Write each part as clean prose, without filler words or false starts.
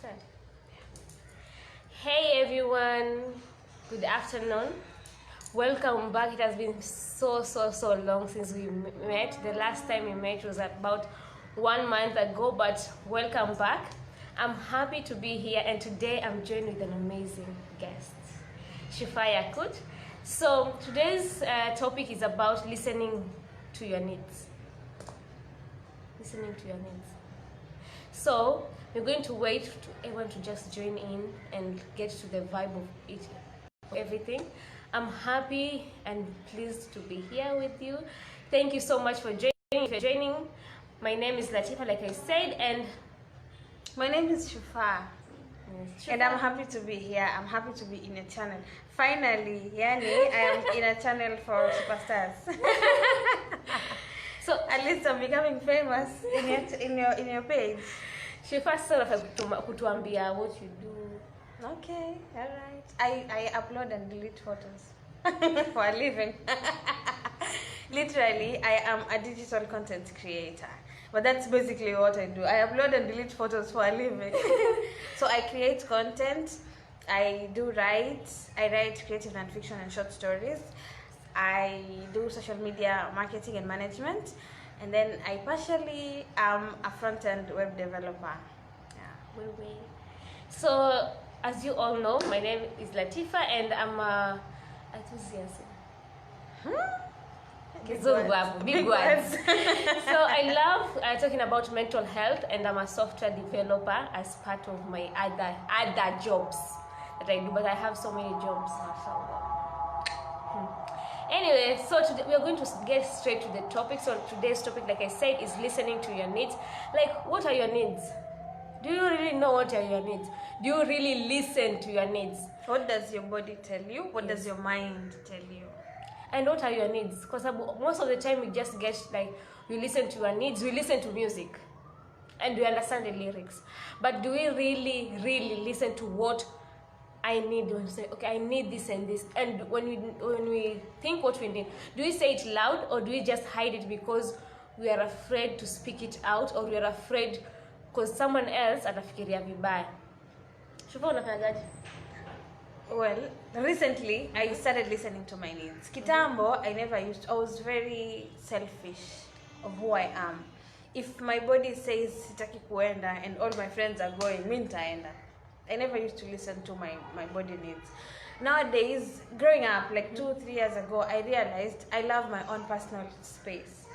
start. Hey everyone, good afternoon. Welcome back. It has been so long since we met. The last time we met was about 1 month ago, but welcome back. I'm happy to be here, and today I'm joined with an amazing guest, Shufaa Yakut. So today's topic is about listening to your needs. Listening to your needs. So we're going to wait for everyone to just join in and get to the vibe of it, everything. I'm happy and pleased to be here with you. Thank you so much for joining. If you're joining, my name is Latifa, like I said, and my name is Shufaa. Yes, and I'm happy to be here. I'm happy to be in a channel. Finally, Yani, I am in a channel for superstars. So at least I'm becoming famous in your page. Shufaa, sort of kutuambia what you do. Okay, all right. I upload and delete photos for a living. Literally, I am a digital content creator. But that's basically what I do. I upload and delete photos for a living. So I create content. I write creative nonfiction and short stories. I do social media marketing and management. And then I partially am a front-end web developer. Yeah. So, as you all know, my name is Latifa and I'm a enthusiast. Big words. So I love talking about mental health, and I'm a software developer as part of my other jobs that I do, but I have so many jobs now. Anyway, so today we are going to get straight to the topic. So today's topic, like I said, is listening to your needs. Like, what are your needs? Do you really know what are your needs? Do you really listen to your needs? What does your body tell you? What does your mind tell you? And what are your needs? Because most of the time we just get like, we listen to our needs, we listen to music and we understand the lyrics. But do we really listen to what I need? When we say, okay, I need this and this. And when we think what we need, do we say it loud or do we just hide it because we are afraid to speak it out, or we are afraid because someone else atafikiria vibaya? Shufaa, unafanyaje? Well, recently I started listening to my needs. Kitambo, I was very selfish of who I am. If my body says sitaki kuenda and all my friends are going, mimi nitaenda. I never used to listen to my body needs. Nowadays, growing up, like 2-3 years ago, I realized I love my own personal space.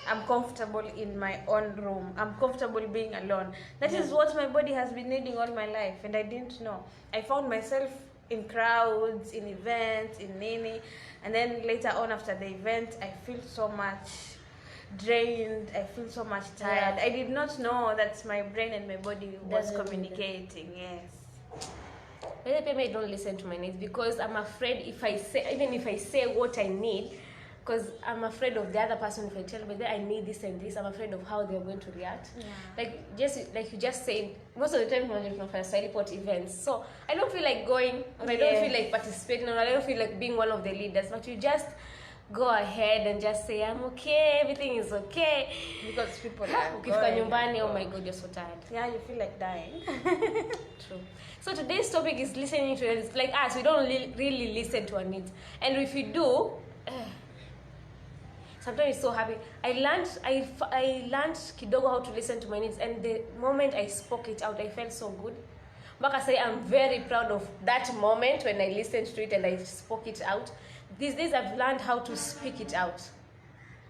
I'm comfortable in my own room. I'm comfortable being alone. That is what my body has been needing all my life, and I didn't know. I found myself in crowds, in events, in Nini, and then later on after the event, I feel so much drained. I feel so much tired. I did not know that my brain and my body was communicating. Yes. Maybe I don't listen to my needs because I'm afraid if I say what I need, because I'm afraid of the other person. If I tell them that I need this and this, I'm afraid of how they're going to react. Yeah. Like you just said, most of the time when I'm for Siliport events, so I don't feel like going, or I don't feel like participating, or I don't feel like being one of the leaders. But you just go ahead and just say, I'm okay, everything is okay. Because people are ukifika nyumbani, oh my God, you're so tired. Yeah, you feel like dying. True. So today's topic is listening to it. Like us, we don't really listen to our needs. And if we do, sometimes it's so happy. I learned kidogo how to listen to my needs, and the moment I spoke it out, I felt so good. Baka say I'm very proud of that moment when I listened to it and I spoke it out. These days I've learned how to speak it out.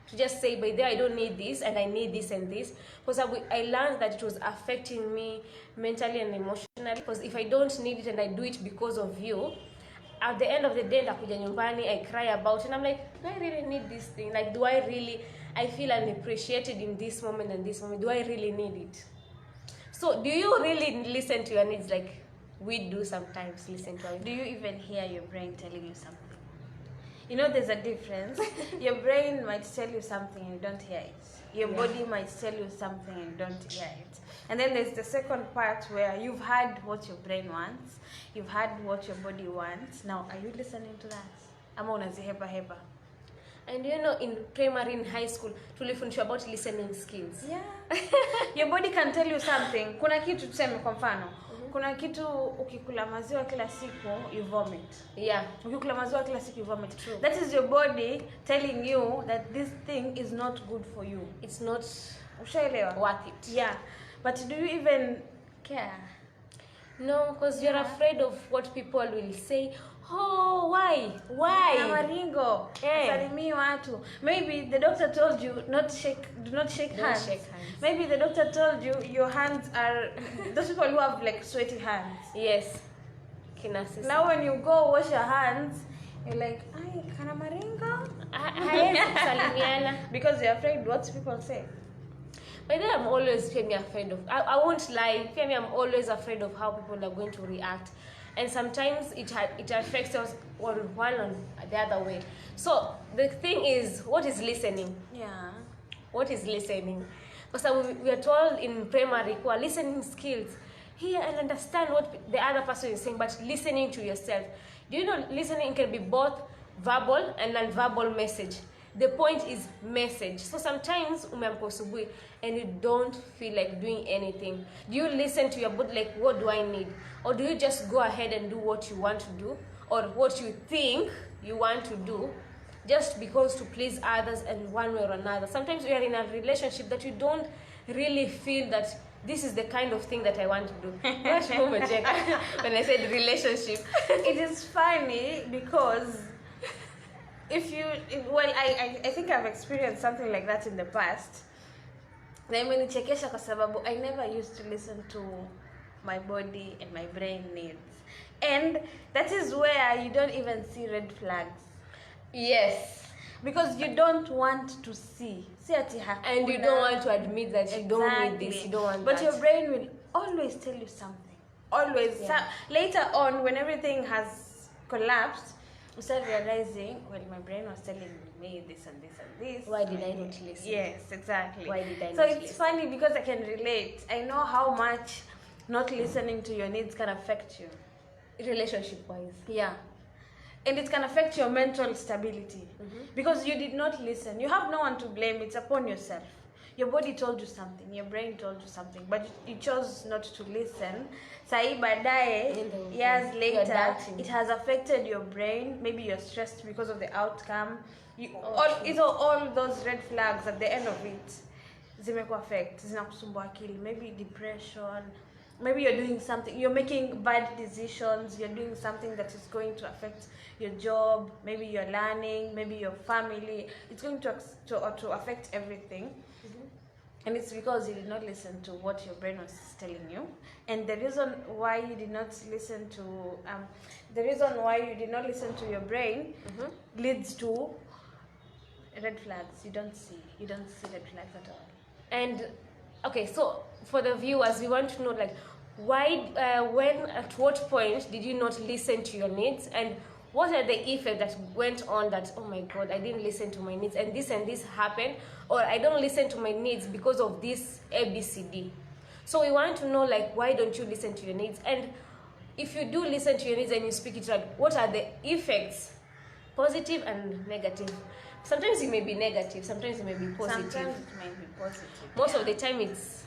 To just say, by there, I don't need this and I need this and this. Because I learned that it was affecting me mentally and emotionally. Because if I don't need it and I do it because of you, at the end of the day, I cry about it. And I'm like, do I really need this thing? Like, I feel unappreciated in this moment and this moment. Do I really need it? So, do you really listen to your needs like we do sometimes listen to our needs? Do you even hear your brain telling you something? You know, there's a difference. Your brain might tell you something and you don't hear it. Your body might tell you something and you don't hear it. And then there's the second part where you've heard what your brain wants. You've heard what your body wants. Now, are you listening to that? Ama unazihepa. And you know, in primary, in high school, tulifundishwa about listening skills. Yeah. Your body can tell you something. Kuna kitu tuseme kwa mfano. kuna kitu ukikula maziwa kila siku you vomit. Yeah. Ukikula maziwa kila siku you vomit. True. That is your body telling you that this thing is not good for you. It's not Ushaelewa? worth it. Yeah. But do you even care? No, because you're afraid of what people will say. Oh, why? Maringo. Salimii watu. Maybe the doctor told you do not shake Don't hands. shake hands. Maybe the doctor told you your hands are those people who have like sweaty hands. Yes. Kinasisi. Now when you go wash your hands, you're like, "Ay, kana maringo?" Haezi kusalimiana. Because you're afraid what people say. But then I'm always afraid of, I won't lie, I'm always afraid of how people are going to react. And sometimes it affects us one on the other way. So the thing is, what is listening? Yeah. What is listening? Because we are told in primary, listening skills. Hear and understand what the other person is saying, but listening to yourself. Do you know listening can be both verbal and non-verbal message? The point is message. So sometimes umeamka asubuhi and you don't feel like doing anything. Do you listen to your body like, what do I need? Or do you just go ahead and do what you want to do or what you think you want to do just because to please others in one way or another? Sometimes we are in a relationship that you don't really feel that this is the kind of thing that I want to do. When I said relationship. It is funny because I think I've experienced something like that in the past. Na imenichekesha kwa sababu I never used to listen to my body and my brain needs. And that is where you don't even see red flags. Yes. Because you don't want to see. And you don't want to admit that you don't need this, you don't want but that. Your brain will always tell you something. Always. Yeah. Later on, when everything has collapsed, you start realizing, well, my brain was telling me this and this and this. Why did I not listen? Yes, exactly. Why did I so not it's listen? funny because I can relate. I know how much not listening to your needs can affect you. Relationship-wise. Yeah. And it can affect your mental stability. Because you did not listen. You have no one to blame. It's upon yourself. Your body told you something. Your brain told you something. But you chose not to listen. Sai baadaye, years later, it has affected your brain. Maybe you're stressed because of the outcome. All those red flags at the end of it, zimeku affect, zinakusumbua akili. Maybe depression. Maybe you're doing something, you're making bad decisions, you're doing something that is going to affect your job, maybe you're learning, maybe your family. It's going to affect everything. And it's because you did not listen to what your brain was telling you. And the reason why you did not listen to your brain leads to red flags. You don't see red flags at all. And okay, so for the viewers, we want to know like why, when, at what point did you not listen to your needs, and what are the effects that went on that, oh my God, I didn't listen to my needs and this happened, or I don't listen to my needs because of this ABCD. So we want to know like why don't you listen to your needs, and if you do listen to your needs and you speak it out, what are the effects, positive and negative? Sometimes it may be negative, sometimes it may be positive. Sometimes it may be positive. Most of the time it's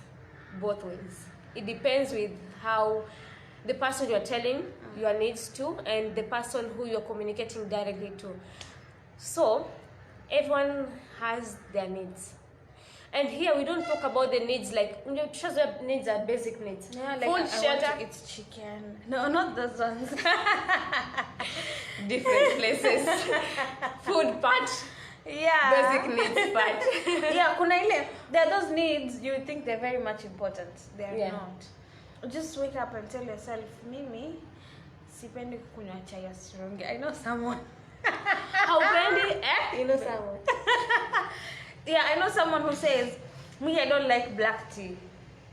both ways. It depends with how the person you're telling your needs to and the person who you're communicating directly to. So everyone has their needs. And here we don't talk about the needs like needs are basic needs. Yeah, like food, shelter. It's chicken. No, not those ones. Different places. Food part. Yeah. Basic needs part. Yeah, there are those needs you think they're very much important. They are not. Just wake up and tell yourself, Mimi, sipendi kunywa chai ya strong. I know someone. Haupendi? You know someone. Yeah, I know someone who says, me, I don't like black tea.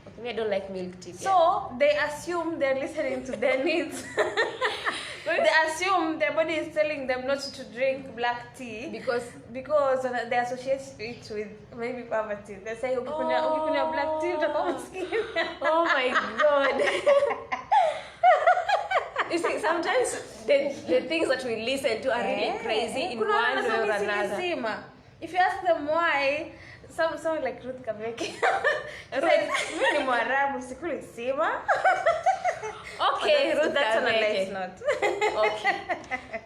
Okay, me, I don't like milk tea. So they assume they're listening to their needs. They assume their body is telling them not to drink black tea because they associate it with maybe poverty. They say, ukikunywa black tea utakuwa maskini. Oh my God. You see, sometimes the things that we listen to are really crazy in one way or another. If you ask them why, someone like Ruth Kabeki says, mimi ni Mwarabu, sikuli sima. Okay, But Ruth that's on a Kameke. light note. Okay.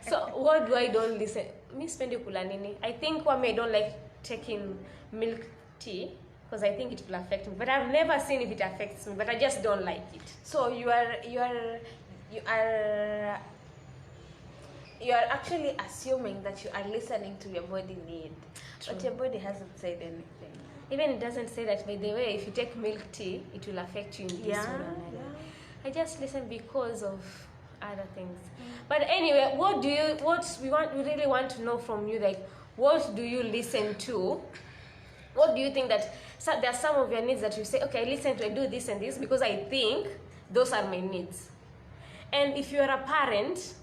So what do I don't listen? Me spendi kula nini? I think I don't like taking milk tea because I think it will affect me. But I've never seen if it affects me. But I just don't like it. So you are actually assuming that you are listening to your body need, but your body hasn't said anything. Even it doesn't say that, by the way, if you take milk tea, it will affect you in this way or another. I just listen because of other things. But anyway, we really want to know from you, like, what do you listen to? What do you think that there are some of your needs that you say, okay, I do this and this because I think those are my needs. And if you are a parent,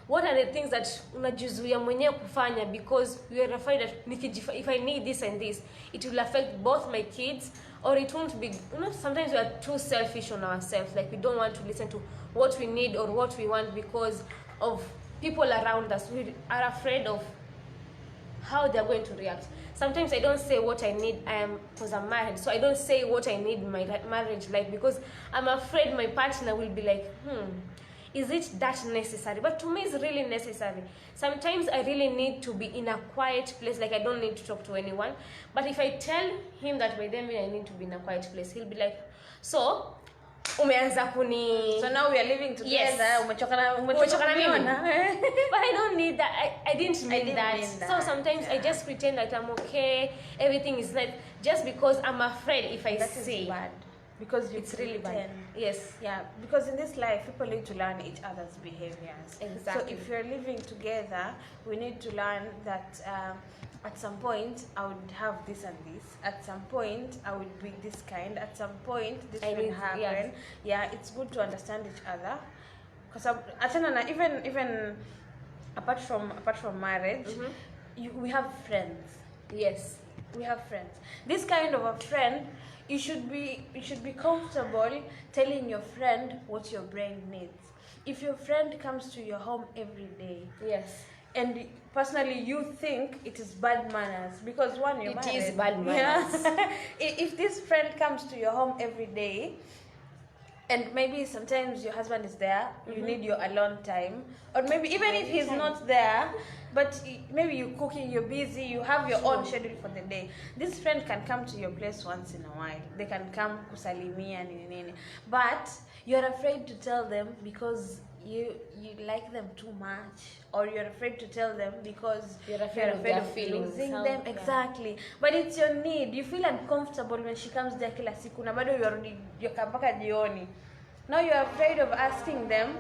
what are the things that unajizuia mwenyewe kufanya because you are afraid that if I need this and this, it will affect both my kids, or it won't be, sometimes we are too selfish on ourselves, like we don't want to listen to what we need or what we want because of people around us. We are afraid of how they're going to react. Sometimes I don't say what I need, because I'm married, so I don't say what I need in my marriage life because I'm afraid my partner will be like, is it that necessary? But to me, it's really necessary. Sometimes I really need to be in a quiet place, like I don't need to talk to anyone. But if I tell him that by then I need to be in a quiet place, he'll be like, so umeanza kuni. So now we are living together. Yes. Umechoka na mimi. But I don't need that. I didn't mean that. So sometimes I just pretend that I'm okay. Everything is like just because I'm afraid if I say. Bad. Because it's really bad. Yes. Yeah, because in this life, people need to learn each other's behaviors. Exactly. So if you're living together, we need to learn that at some point, I would have this and this. At some point, I would be this kind. At some point, this will happen. Yes. Yeah, it's good to understand each other. Because even apart from marriage, we have friends. Yes. We have friends. This kind of a friend, you should be comfortable telling your friend what your brain needs. If your friend comes to your home every day, yes, and personally you think it is bad manners because you're married. It is bad manners. Yeah. If this friend comes to your home every day, and maybe sometimes your husband is there, you need your alone time, or maybe even if he's not there, but maybe you're cooking, you're busy, you have your own schedule for the day. This friend can come to your place once in a while. They can come kusalimia nini. But you're afraid to tell them because you like them too much, or you're afraid to tell them because you're afraid of their feelings, losing them. Exactly. But it's your need. You feel uncomfortable when she comes there kila siku na bado you're mpaka jioni. Now you're afraid of asking them.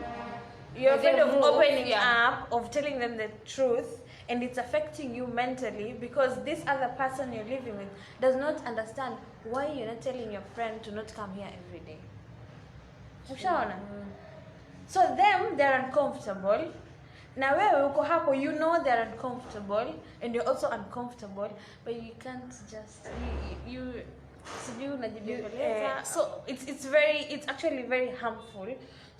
You're afraid of opening up, of telling them the truth, and it's affecting you mentally because this other person you're living with does not understand why you're not telling your friend to not come here every day. So them, they're uncomfortable. Now wewe uko hapo, you know they're uncomfortable, and you're also uncomfortable, but you can't just so it's actually very harmful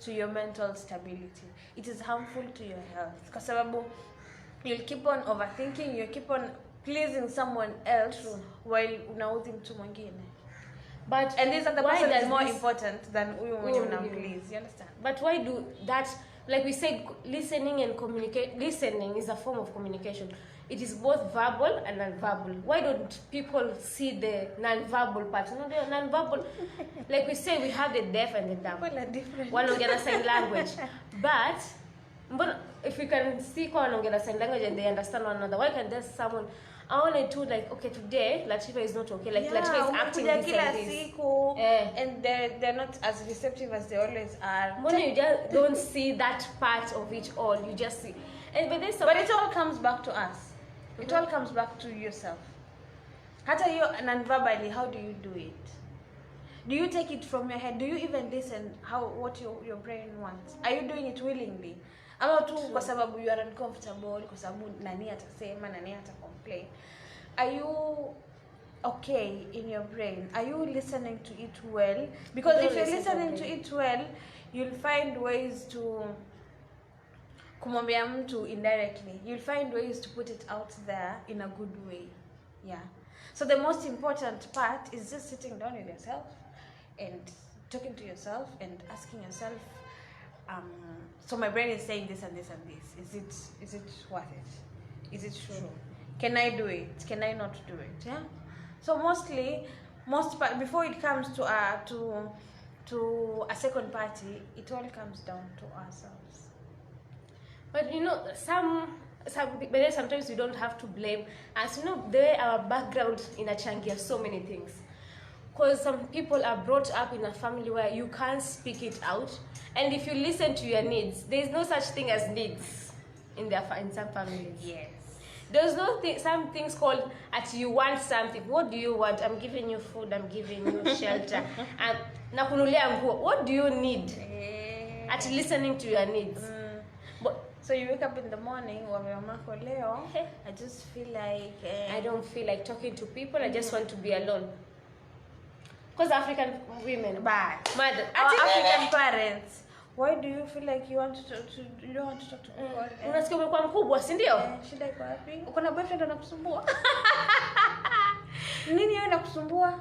to your mental stability. It is harmful to your health because you'll keep on overthinking, you keep on pleasing someone else while unaudhi mtu mwingine. And this other person is more important than huyo mwenye unamplace. You understand? But why do that? Like we said, listening and listening is a form of communication. It is both verbal and non-verbal. Why don't people see the non-verbal part? No, the non-verbal, like we say, we have the deaf and the dumb. Well, are different. One wanaongea sign language. But if we can see one wanaongea sign language and they understand one another, why can there someone? I wanted to like, okay, today Latifa is not okay. Like Latifa is acting this and this. And they're not as receptive as they always are. When you just don't see that part of it all, you just see. But it all comes back to us. It all comes back to yourself. Hata you non-verbally, how do you do it? Do you take it from your head? Do you even listen what your brain wants? Are you doing it willingly? Ama tu kwa sababu you are uncomfortable, kwa sababu nani atasema, nani atacomplain. Are you okay in your brain? Are you listening to it well? Because if you're listening to it well, you'll find ways to kumwambia mtu indirectly. You'll find ways to put it out there in a good way. Yeah. So the most important part is just sitting down with yourself and talking to yourself and asking yourself, so my brain is saying this and this and this. Is it worth it? Is it true? Can I do it? Can I not do it? Yeah. So before it comes to a second party, it all comes down to ourselves. But you know, but sometimes we don't have to blame. As you know, the way our background in a changia so many things. Because some people are brought up in a family where you can't speak it out, and if you listen to your needs, there's no such thing as needs in some families. Yes. There's some things called you want something. What do you want? I'm giving you food. I'm giving you shelter. And nakunulia nguo. What do you need? Listening to your needs. But so you wake up in the morning, I just feel like I don't feel like talking to people. I just want to be alone. Because African women, mother, African parents, why do you feel like you don't want to talk to people? Unasikia umekuwa mkubwa, si ndio? Shida iko wapi? Uko na boyfriend anakusumbua? Nini yeye anakusumbua?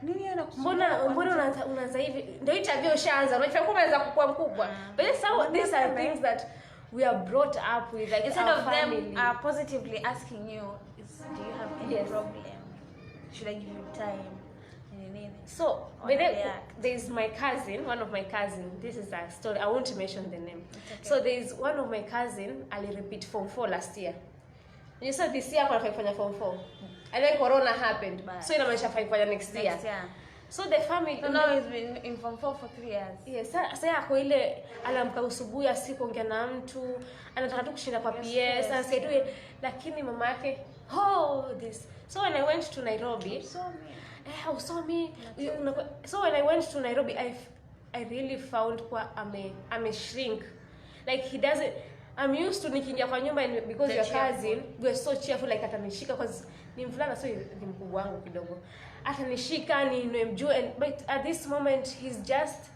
Nini yeye anakusumbua? Mbona unaanza hivi? Ndio interview ushaanza. Unajua kama unaweza kukua mkubwa. But these are things that we are brought up with, like instead of them positively asking you, do you have any problem? Should I give you time? So, there's my cousin, one of my cousins. This is a story. I won't mention the name. Okay. So there's one of my cousin. I'll repeat Form 4 last year. You said this year I'm going Form 4, and then Corona happened. So I'm going to next year. So the family. So now he's been in Form 4 for 3 years. Yes. Sasa ako ile alamka usubuhi asikuongea na mtu, anataka tu kushinda kwa PS, anasema lakini mama yake this. So when I went to Nairobi, saw me. So when I went to Nairobi, I really found I'm a shrink. Like he doesn't. I'm used to nikiingia kwa nyumba, because your cousin, we're so cheerful, like atanishika because ni mvulana, so ni mkubwa wangu kidogo. Atanishika nimjue, but at this moment he's just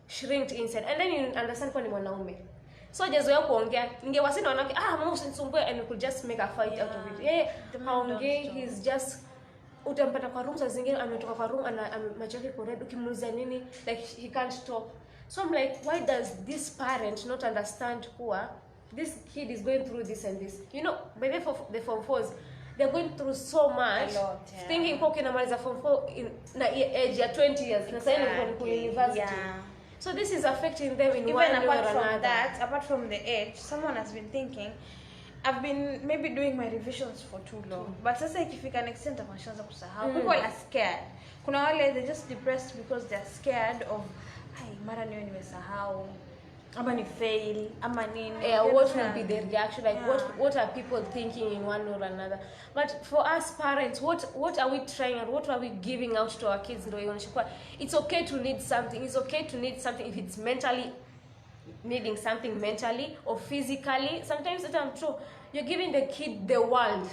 shrinked inside. And then you understand kwa ni mwanaume. So jazoea kuongea. Ningewasina wanawake, mama usinisumbue, and we could just make a fight out of it. Haongei, he's just utampata kwa room zingine ametoka kwa room ana macho yake red, ukimuuliza nini, like he can't talk. So I'm like, why does this parent not understand kuwa this kid is going through this and this? You know, by the Form 4s, they're going through so much. A lot, thinking kwa kinamaliza Form 4 in na age ya 20 years na sasa ni university. So this is affecting them in one way or another. Apart from the age, someone has been thinking, I've been maybe doing my revisions for too long, but sasa ikifika next extent amashaanza kusahau. People are scared. Kuna wale they're just depressed because they're scared of mara niwe nimesahau ama ni fail ama nini. What will be the reaction, like what are people thinking in one or another? But for us parents, what are we trying and what are we giving out to our kids? It's okay to need something. It's okay to need something if it's mentally needing something mentally or physically. Sometimes it's true. You're giving the kid the world,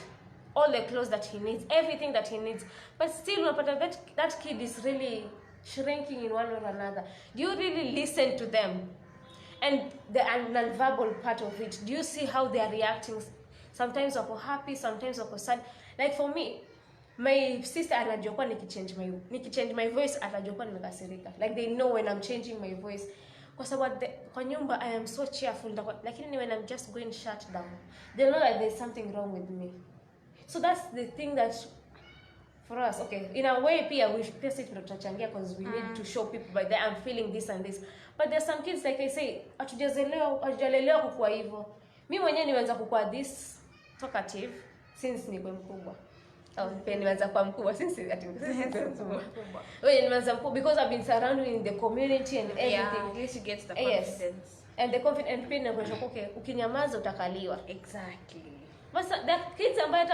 all the clothes that he needs, everything that he needs, but still that kid is really shrinking in one or another. Do you really listen to them? And the non-verbal part of it, do you see how they are reacting? Sometimes wako happy, sometimes wako sad. Like for me, my sister anajua kwa nikichange my voice atajua kwa nimekasirika. Like they know when I'm changing my voice. Kwa sababu kwa nyumba I am so cheerful, lakini when I'm just going shut down, they know that there's something wrong with me. So that's the thing that for us, okay, in a way we sit ndo tutachangia because we need to show people by that I'm feeling this and this. But there's some kids, like I say, hatujalelewa kukua hivyo. Mimi mwenyewe nimeanza kukua this talkative since niko mkubwa. Nimeanza kuwa mkubwa since mkubwa. Nimeanza mkubwa because I've been surrounded in the community and everything. At least you get the confidence. Yes. And the confidence pia inakuwa okay, ukinyamaza utakaliwa. Exactly. But the kids ambayo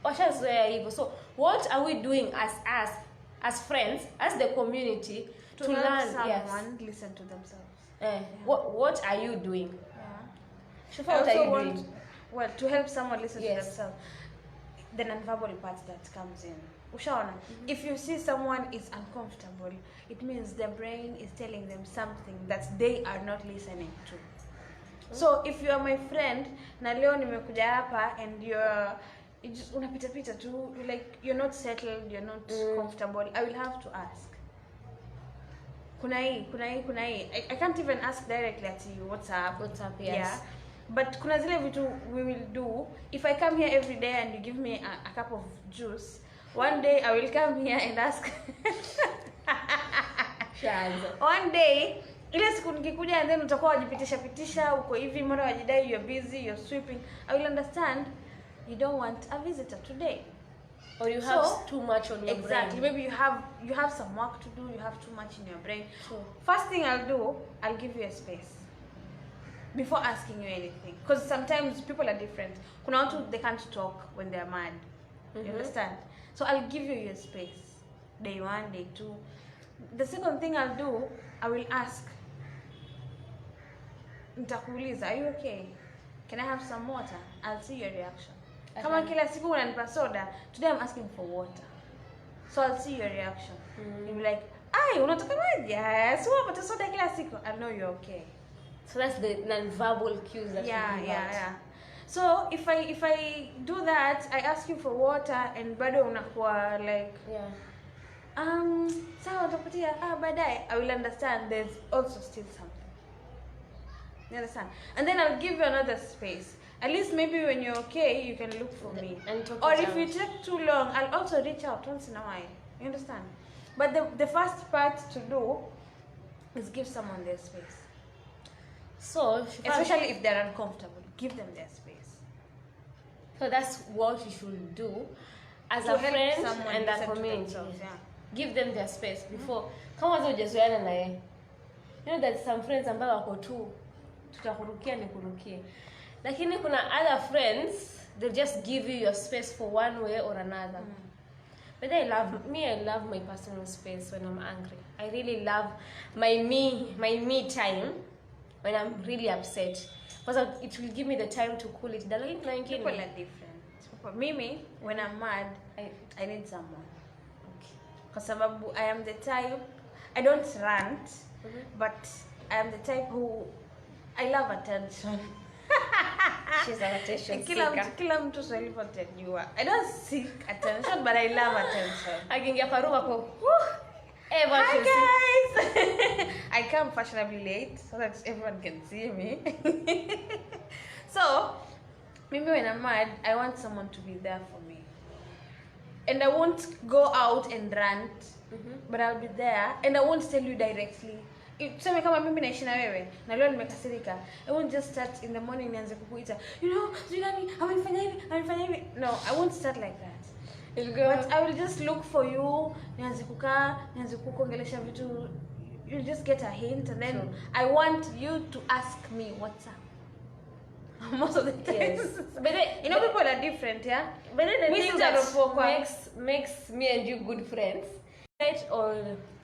washazoea hivyo. So what are we doing as friends, as the community to learn someone listen to themselves? What are you doing? Shufaa, what are you doing? Well, to help someone listen to themselves, the non-verbal part that comes in. Ushaona, if you see someone is uncomfortable, it means their brain is telling them something that they are not listening to. So if you are my friend, na leo nimekuja hapa and you're just unapita tu, like you're not settled, you're not comfortable, I will have to ask. kuna hii. I can't even ask directly at you what's up, yes. Yeah. But kuna zile vitu we will do. If I come here every day and you give me a cup of juice, one day I will come here and ask one day ile siku nikikuja and then utakuwa wajipitisha uko hivi, mara wajidai you're busy, you're sweeping. I will understand you don't want a visitor today, or you have too much on your exactly brain. Maybe you have some work to do, you have too much in your brain. True. First thing I'll do, I'll give you a space before asking you anything, because sometimes people are different. Kuna watu they can't talk when they're mad. You understand? So I'll give you your space, day 1, day 2. The second thing I'll do, I will ask, nitakuuliza, are you okay? Can I have some water? I'll see your reaction. Kama kila siku unanipa soda, today I'm asking for water. So I'll see your reaction. You'll be like, "Ai, unataka maji?" "Yes, unapata soda kila siku." I know you're okay. So that's the non-verbal cues that you give out. Yeah. So if I do that, I ask you for water and bado unakuwa like, sawa utapatia baadaye, I will understand there's also still something. You understand? And then I'll give you another space. At least maybe when you're okay, you can look for me. And talk or it if out. you take too long, I'll also reach out once in a while. You understand? But the first part to do is give someone their space. So, Especially if they're uncomfortable, give them their space. So that's what you should do as To a help friend someone and a listen to community. themselves, yeah. Give them their space before. Kama wazo hujazoeana naye. You know that some friends ambao wako tu tutakurukia nikurukie. Lakini kuna other friends, they'll just give you your space for one way or another. But I love my personal space when I'm angry. I really love my me time when I'm really upset. Because it will give me the time to cool it down. People are different. Mimi, when I'm mad, I need someone. Okay. Because I am the type, I don't rant, but I am the type who, I love attention. She's an attention seeker. Kila mtu swahili potajua. I don't seek attention, but I love attention. Akiingia kwa room ako, hi guys! I come fashionably late so that everyone can see me. So, maybe when I'm mad, I want someone to be there for me. And I won't go out and rant, but I'll be there. And I won't tell you directly. Tuseme kama mimi naishi na wewe na leo nimekasirika, I won't just start in the morning nianze kukuita, you know, Zulani, amenifanya hivi. No, I won't start like that. But I will just look for you, nianze kukaa, nianze kukuongelesha vitu, you'll just get a hint, and then I want you to ask me what's up. Most of the time. Yes. But you know, people are different, yeah? But then the thing that makes me and you good friends, right? Or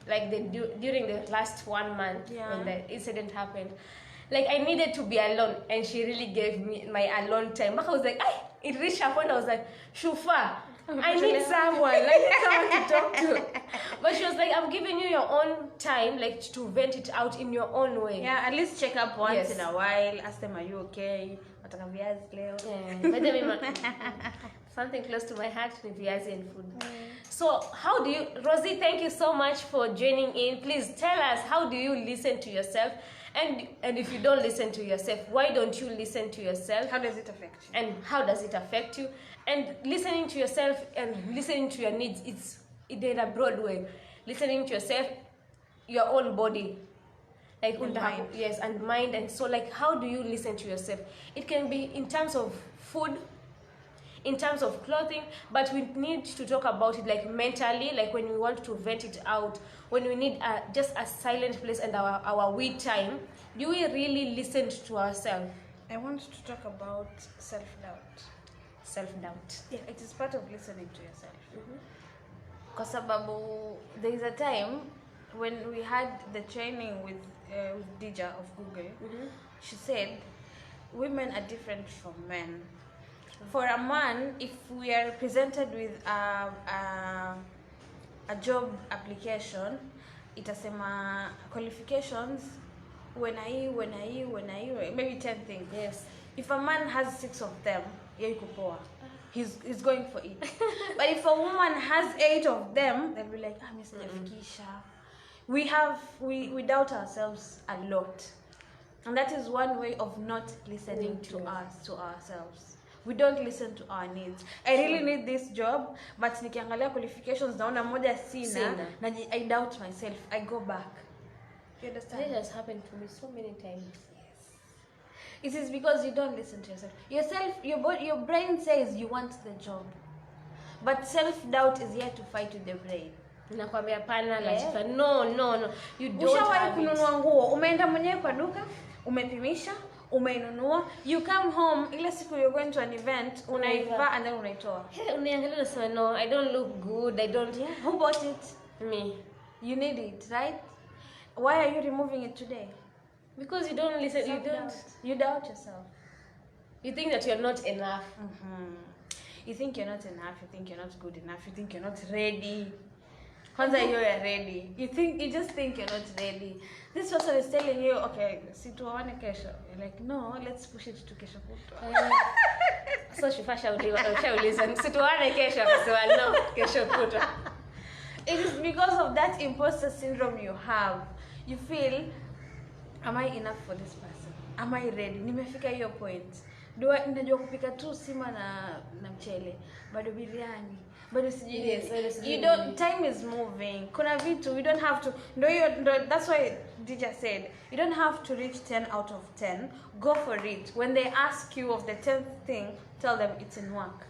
like during the last 1 month when the incident happened, like I needed to be alone, and she really gave me my alone time. I was like, it reached a point I was like, Shufaa, I need someone, someone to talk to. But she was like, I'm giving you your own time, like to vent it out in your own way. Yeah, at least check up once in a while, ask them, are you okay? But something close to my heart with viazi and food. So how do you, Rosie, thank you so much for joining in. Please tell us, how do you listen to yourself? And if you don't listen to yourself, why don't you listen to yourself? How does it affect you? And how does it affect you? And listening to yourself and listening to your needs, it's in a broad way. Listening to yourself, your own body. Like mind. Yes, and mind and soul. Like, how do you listen to yourself? It can be in terms of food, in terms of clothing, but we need to talk about it like mentally, like when we want to vent it out, when we need just a silent place and our we time. Do we really listen to ourselves? I want to talk about self-doubt. Self-doubt. Yeah, it is part of listening to yourself. Because there is a time when we had the training with Dija of Google, she said, women are different from men. For a man, if we are presented with a job application, itasema qualifications, when I, maybe 10 things. Yes. If a man has 6 of them, he's going for it. But if a woman has 8 of them, they'll be like, Miss Nafikisha, we doubt ourselves a lot, and that is one way of not listening to ourselves. We don't listen to our needs. I really need this job, but nikiangalia qualifications naona moja sina na I doubt myself. I go back. You understand? It has happened to me so many times. It is because you don't listen to yourself. Your brain says you want the job, but self-doubt is here to fight with the brain. Nakwambia pana Latifa, no, you don't. Ushawahi kununua nguo, umeenda mwenyewe kwa duka, umepimisha, umeinunua, you come home, ile siku you're going to an event, unaivaa and then unaitoa. Uniangalia unasema no, I don't look good, I don't. Who bought it? Me. You need it, right? Why are you removing it today? Because you don't listen. You doubt yourself. You think that you're not enough. You think you're not enough. You think you're not good enough. You think you're not ready. Kwanza you're ready. You just think you're not ready. This person is telling you, okay, situone kesho. You're like, no, let's push it to kesho kutwa. So Shufaa shauliza, situone kesho, akasema no, kesho kutwa. It is because of that imposter syndrome you have. You feel, am I enough for this person? Am I ready? Nimefika hiyo point. Najua kupika tu sima na mchele. Bado biriani. Bado sijui. Time is moving. Kuna vitu, you don't have to. That's why DJ said, you don't have to reach 10 out of 10. Go for it. When they ask you of the 10th thing, tell them it's in work.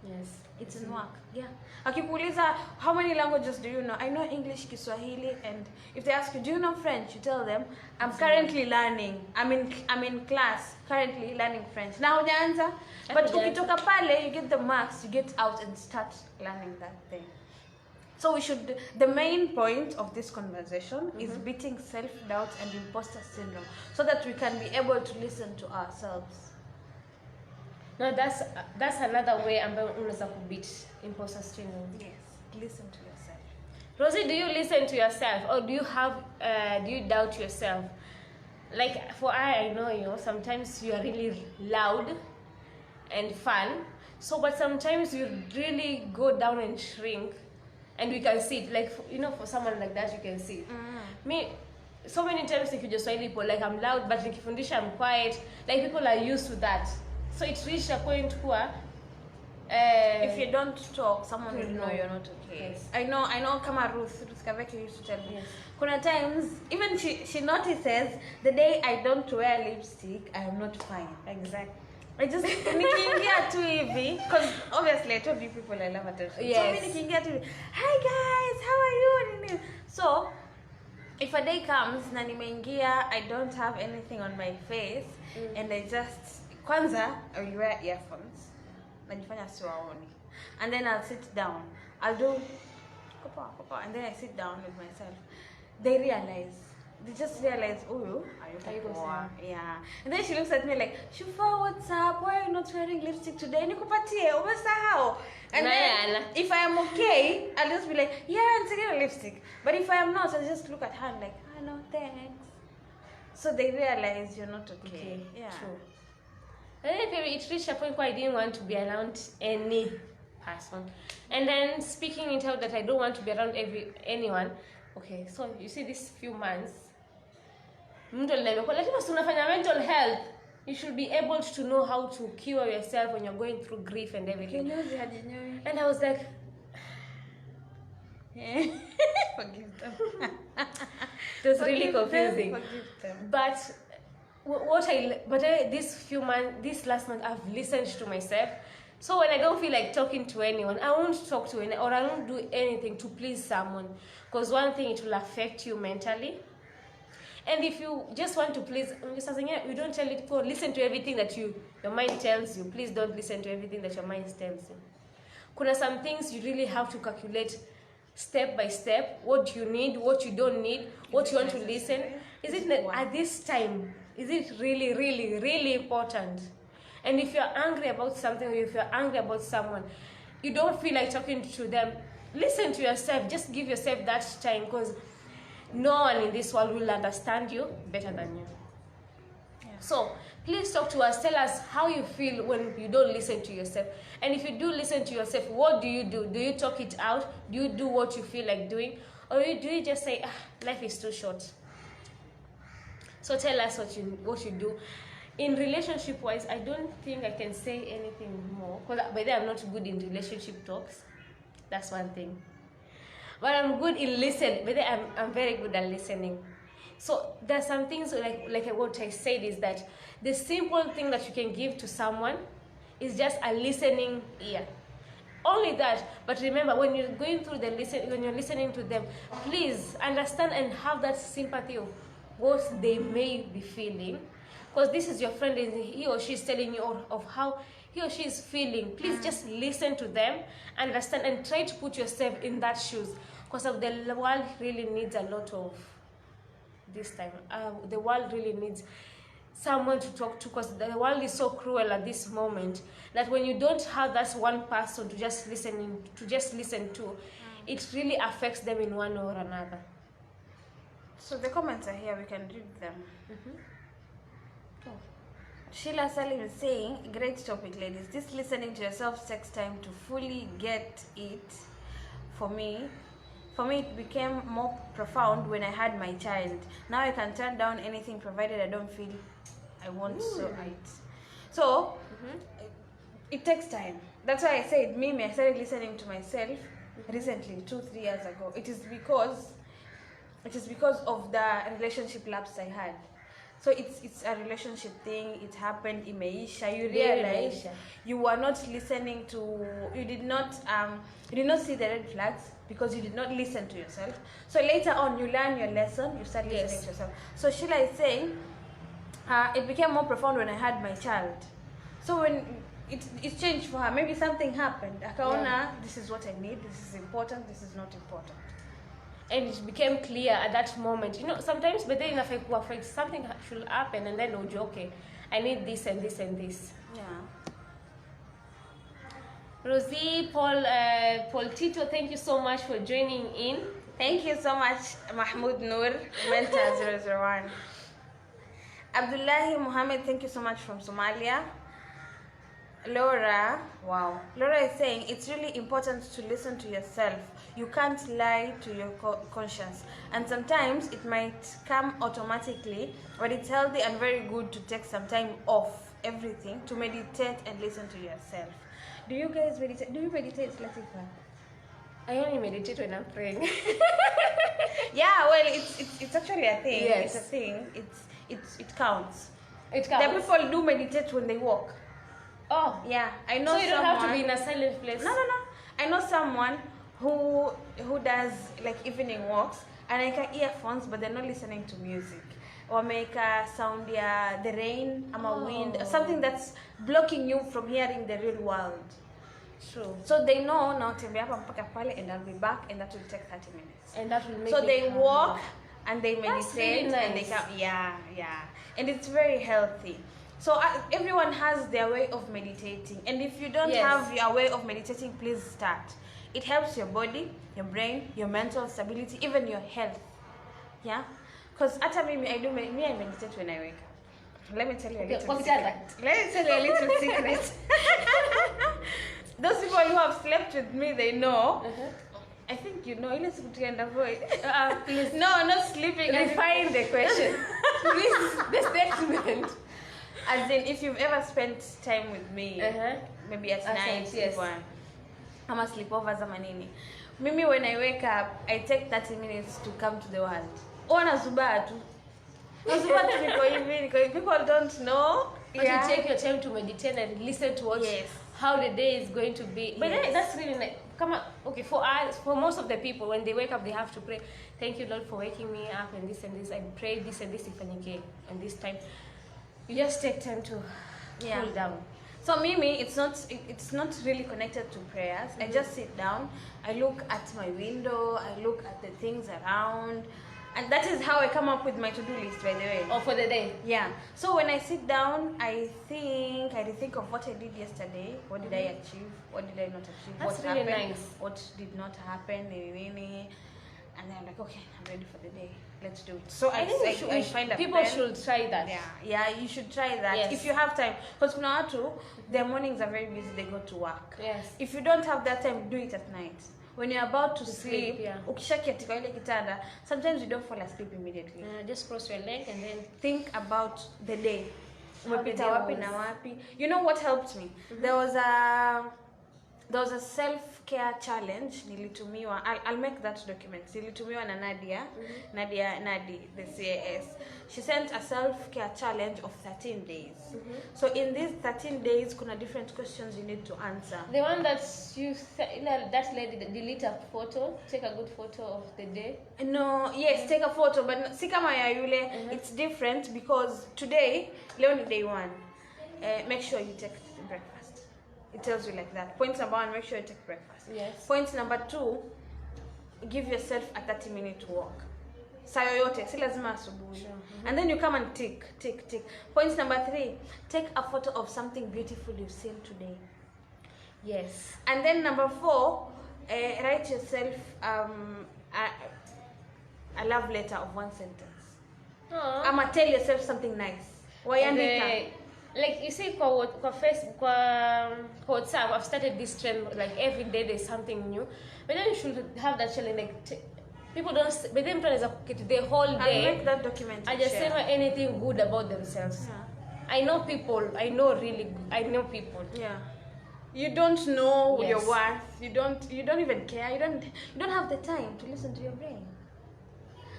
Yes. It's in work. Yeah. Akikuuliza, how many languages do you know? I know English, Kiswahili, and if they ask you, do you know French? You tell them, I'm currently learning. I'm in class, currently learning French. Now hujaanza, but ukitoka pale, you get the marks, you get out and start learning that thing. So the main point of this conversation is beating self-doubt and imposter syndrome, so that we can be able to listen to ourselves. No, that's another way ambayo unaweza beat imposter syndrome. Yes, listen to yourself. Rosie, do you listen to yourself, or do you doubt yourself? Like for I know sometimes you are really loud and fun. So, but sometimes you really go down and shrink, and we can see it. Like for someone like that, you can see it. Me, so many times nikija Swahili people, like I'm loud, but nikifundisha I'm quiet. Like people are used to that. So it reached a point where if you don't talk, someone will know you're not okay. Yes. I know kama Ruth Kaveki used to tell me. Yes. Kuna times, even she notices the day I don't wear lipstick, I am not fine. Exactly. I just nikiingia tu hivi, because obviously I told you people I love attention. Yes. So nikiingia tu, hi guys, how are you? So if a day comes na nimeingia, I don't have anything on my face, and I just kwanza I will wear earphones. Najifanya siwaoni. And then I'll sit down. I'll do kopa, and then I sit down with myself. They just realize, oh, yeah. And then she looks at me like, Shufaa, what's up? Why are you not wearing lipstick today? Nikupatie, umesahau. And then if I am okay, I'll just be like, yeah, I'm taking a lipstick. But if I am not, I'll just look at her and like, oh, no, thanks. So they realize you're not okay. Yeah. True. And then it reached a point where I didn't want to be around any person. And then speaking it out that I don't want to be around anyone. Okay, so you see these few months, unafanya mental health, you should be able to know how to cure yourself when you're going through grief and everything. And I was like, forgive them. It was really confusing. Forgive them. But this last month, I've listened to myself. So when I don't feel like talking to anyone, I won't talk to anyone, or I won't do anything to please someone. Because one thing, it will affect you mentally. And if you just want to please, you don't tell it, go listen to everything that your mind tells you. Please don't listen to everything that your mind tells you. Kuna some things you really have to calculate step by step, what you need, what you don't need, what you want to listen. Is it at this time? Is it really, really, really important? And if you're angry about something, or if you're angry about someone, you don't feel like talking to them, listen to yourself. Just give yourself that time, because no one in this world will understand you better than you. Yeah. So please talk to us. Tell us how you feel when you don't listen to yourself. And if you do listen to yourself, what do you do? Do you talk it out? Do you do what you feel like doing? Or do you just say, life is too short, so tell us what you do? In relationship wise, I don't think I can say anything more, because by the way, I'm not good in relationship talks. That's one thing. But I'm good in listening. But then I'm very good at listening. So there's some things like what I said is that the simple thing that you can give to someone is just a listening ear. Only that. But remember, when you're going through when you're listening to them, please understand and have that sympathy of what they may be feeling. Because this is your friend and he or she is telling you of how he or she is feeling. Please just listen to them, understand, and try to put yourself in that shoes. Because the world really needs a lot of this time. The world really needs someone to talk to, because the world is so cruel at this moment that when you don't have that one person to just listen to, it really affects them in one way or another. So the comments are here, we can read them. Sheila Salim is saying, great topic, ladies. This listening to yourself takes time to fully get it. For me, it became more profound when I had my child. Now I can turn down anything provided I don't feel I want it. So, it takes time. That's why I said, I started listening to myself recently, 2-3 years ago. It is because of the relationship lapse I had. So it's a relationship thing. It happened, imeisha. You realize you were not listening to. You did not see the red flags because you did not listen to yourself. So later on, you learn your lesson. You start listening to yourself. So Sheila is saying, it became more profound when I had my child. So when it changed for her, maybe something happened. Akaona, this is what I need. This is important. This is not important. And it became clear at that moment. Sometimes, but then if something should happen, and then they'll do, okay, I need this and this and this. Yeah. Rosie, Paul Tito, thank you so much for joining in. Thank you so much, Mahmoud Noor, Mentor 001. Abdullahi Muhammad, thank you so much from Somalia. Laura is saying, it's really important to listen to yourself. You can't lie to your conscience, and sometimes it might come automatically, but it's healthy and very good to take some time off everything to meditate and listen to yourself. Do you guys meditate? Do you meditate, Latifa? I only meditate when I'm praying. Yeah, well, it's actually a thing. Yes. It's a thing. It counts. It counts. The people do meditate when they walk. Oh, yeah, I know. So you don't have to be in a silent place. No. I know someone who does like evening walks, and I can earphones, but they're not listening to music, or make a sound, the rain, wind, something that's blocking you from hearing the real world. True. So they know now to be up mpaka pale, and I'll be back, and that will take 30 minutes. And that will make. So they walk and they meditate. That's really nice. And they come. Yeah, and it's very healthy. So everyone has their way of meditating, and if you don't have your way of meditating, please start. It helps your body, your brain, your mental stability, even your health. Yeah, because I meditate when I wake up. Let me tell you a little secret. Let me tell you a little secret. Those people who have slept with me, they know. I think you know. Let's avoid. Please. No, not sleeping. Refine the question. Please, the statement. As in, if you've ever spent time with me, maybe at night, I'm a sleepovers ama nini. Mimi, when I wake up, I take 30 minutes to come to the world. People don't know. But you take your time to meditate and listen to how the day is going to be. But that's really nice. Okay, for us, for most of the people, when they wake up, they have to pray. Thank you, Lord, for waking me up, and this and this. I pray this and this ifanyike, and this time. You just take time to cool down. So Mimi, it's not really connected to prayers. I just sit down, I look at my window, I look at the things around, and that is how I come up with my to-do list, by the way. Or for the day. Yeah. So when I sit down, I rethink of what I did yesterday. What did I achieve? What did I not achieve? That's what really happened? nice. What did not happen? And then I'm like, okay, I'm ready for the day. Let's do it. So I find a people pen. should try that. Yeah, you should try that. Yes. If you have time. Because their mornings are very busy, they go to work. Yes. If you don't have that time, do it at night. when you're about to sleep, sleep, yeah. ukishaketi kwa ile kitanda, sometimes you don't fall asleep immediately. Just cross your leg and then think about the day. How the Umepita day wapi was. na wapi. You know what helped me? There was a self-care challenge nilitumiwa. I'll make that document. Nilitumiwa na Nadia, Nadi, the CAS. She sent a self-care challenge of 13 days. So in these 13 days, kuna different questions you need to answer. The one that that lady delete a photo, take a good photo of the day. No, yes, take a photo, but si kama ya yule, it's different because today, leo ni day 1. Make sure you take breakfast. It tells you like that. Point number 1, make sure you take breakfast. Yes. Point number 2, give yourself a 30-minute walk. Saa yoyote, si lazima asubuhi. Sure. And then you come and tick. Point number 3, take a photo of something beautiful you've seen today. Yes. And then number 4, write yourself a love letter of 1 sentence. Ama tell yourself something nice. Waiandika. Like you see, kwa Facebook, kwa WhatsApp, I've started this trend. Like every day, there's something new. But then you should have that challenge. Like people don't. But then plan is the whole day. I'll make that document. I just say anything good about themselves. Yeah. I know people. I know people. Yeah. You don't know Yes. your worth. You don't even care. You don't have the time to listen to your brain.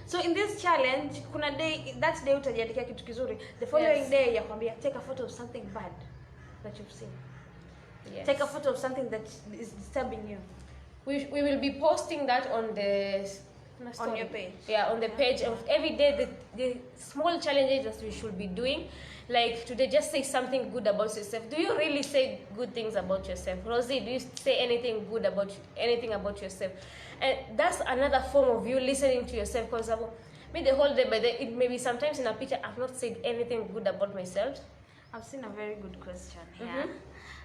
So in this challenge, kuna day, that day utajiandikia kitu kizuri. The following day yakwambia take a photo of something bad that you've seen. Yes. Take a photo of something that is disturbing you. We will be posting that on the On your page. Yeah, on the page of every day the small challenges that we should be doing. Like today, just say something good about yourself. Do you really say good things about yourself? Rosie, do you say anything good about yourself? And that's another form of you listening to yourself. Because me the whole day, but it may be sometimes in a picture I've not said anything good about myself. I've seen a very good question here.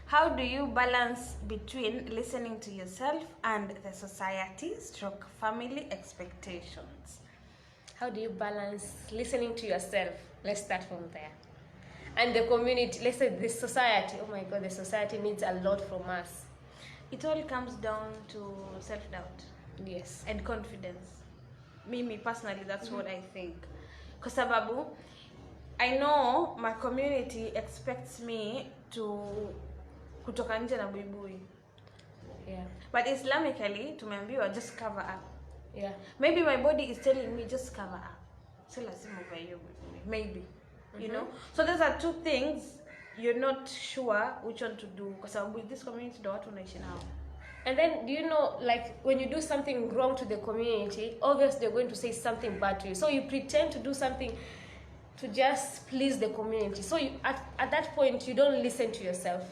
How do you balance between listening to yourself and the society/family expectations? How do you balance listening to yourself? Let's start from there. And the community, let's say the society. Oh my God, the society needs a lot from us. It all comes down to self-doubt. Yes. And confidence. Me personally, that's what I think. Kwa sababu, I know my community expects me to kutoka nje na buibui. Yeah. But Islamically, tumeambiwa just cover up. Yeah. Maybe my body is telling me just cover up. So lazima uvae buibui. Maybe. You know? So those are two things you're not sure which one to do. Kwa sababu with this community ndo watu unaishi nao. And then, do you know, like, when you do something wrong to the community, obviously they're going to say something bad to you. So you pretend to do something to just please the community. So you, at that point, you don't listen to yourself.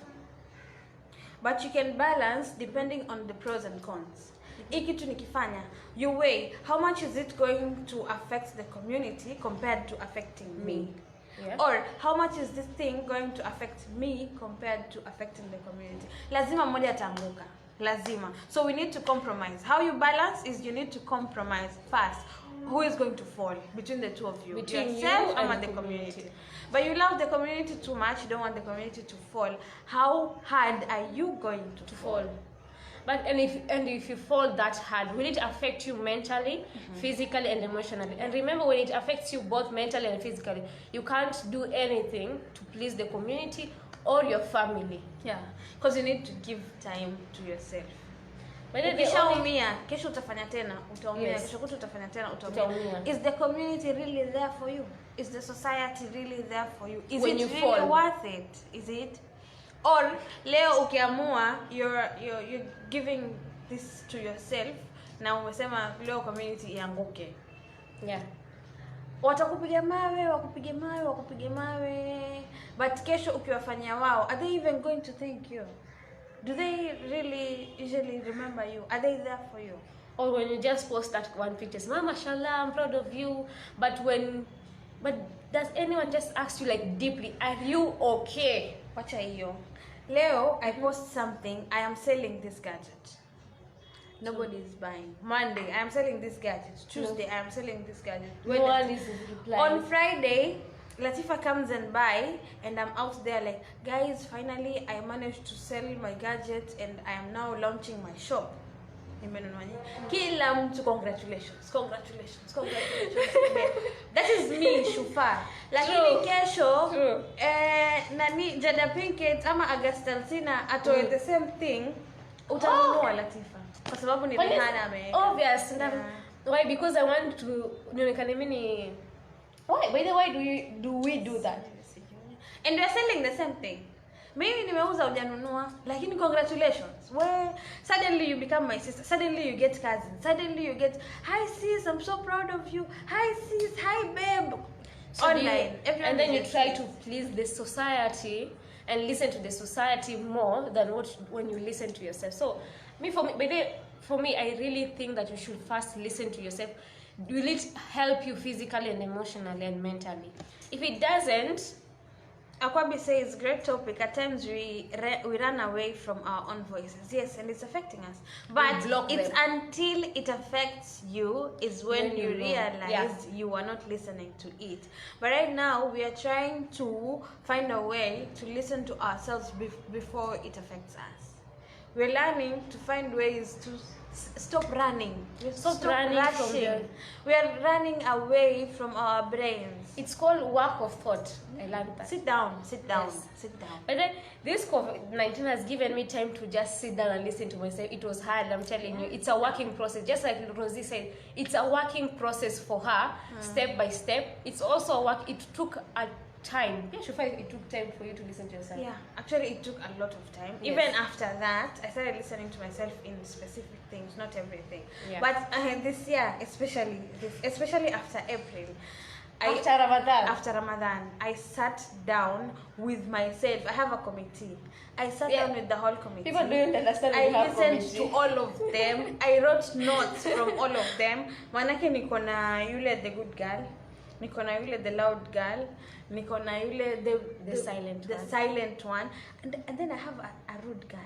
But you can balance depending on the pros and cons. Hii kitu nikifanya, you weigh how much is it going to affect the community compared to affecting me. Yeah. Or how much is this thing going to affect me compared to affecting the community. Lazima mmoja ataanguka. Lazima. So we need to compromise. How you balance is you need to compromise first. Who is going to fall between the two of you? Between yourself you and the the community. community. But you love the community too much, you don't want the community to fall. How hard are you going to fall? But if you fall that hard, will it affect you mentally, physically, and emotionally? And remember, when it affects you both mentally and physically, you can't do anything to please the community or your family. Yeah, because you need to give time to yourself. But then Ukishaumia, kesho utafanya tena, utaumia, Yes. kesho kutu utafanya tena, utaumia. Utaumia. Is the community really there for you? Is the society really there for you? Is When it you really fall. worth it? Is it? Or leo ukiamua you're giving this to yourself na umesema leo community ianguke. Yeah. Watakupiga mawe, wakupige mawe. But kesho ukiwafanyia wao, are they even going to thank you? Do they really usually remember you? Are they there for you? Or when you just post that one picture, Mama, mashallah, I'm proud of you. But does anyone just ask you like deeply, are you okay? Wacha hiyo. Leo I post something, I am selling this gadget. Nobody is buying. Monday, I am selling this gadget. Tuesday, I am selling this gadget. No one is replying. On Friday, Latifa comes and buy, and I'm out there like, guys, finally I managed to sell my gadget and I am now launching my shop. nimenunua nyingi. Kila mtu congratulations. That is me, Shufaa. Lakini kesho nani Jada Pinkett ama Augusta Alsina atoe the same thing, utanunua Latifa. Kwa sababu ni Rihanna ameweka. Obvious. Why? Because I want to nionekane mimi. Why? By the way, do we do that? And we are selling the same thing. Maybe nimeuza hujanunua, lakini congratulations. Well, suddenly you become my sister. Suddenly you get cousins. Suddenly you get, hi sis, I'm so proud of you. Hi sis, hi babe. So online. And then you try to please the society and listen to the society more than when you listen to yourself. So for me, I really think that you should first listen to yourself. Will it help you physically and emotionally and mentally? If it doesn't, Akwabi says, great topic. At times we run away from our own voices. Yes, and it's affecting us. But it's until it affects you is when you realize you are not listening to it. But right now, we are trying to find a way to listen to ourselves before it affects us. We're learning to find ways to stop running. Stop running rushing. We are running away from our brains. It's called work of thought. I learned that. Sit down. Yes. Sit down. But then this COVID-19 has given me time to just sit down and listen to myself. It was hard, I'm telling you. It's a working process. Just like Rosie said, it's a working process for her, step by step. It's also a work. It took a time. Yeah, Shufaa, it took time for you to listen to yourself. Yeah, actually it took a lot of time. Yes. Even after that, I started listening to myself in specific things, not everything. Yeah. But this year, especially after April, after Ramadan, I sat down with myself. I have a committee. I sat down with the whole committee. People don't understand. I listened to all of them. I wrote notes from all of them. Manake niko na yule the good girl, niko na yule the loud girl, niko na yule the silent one, and then I have a rude girl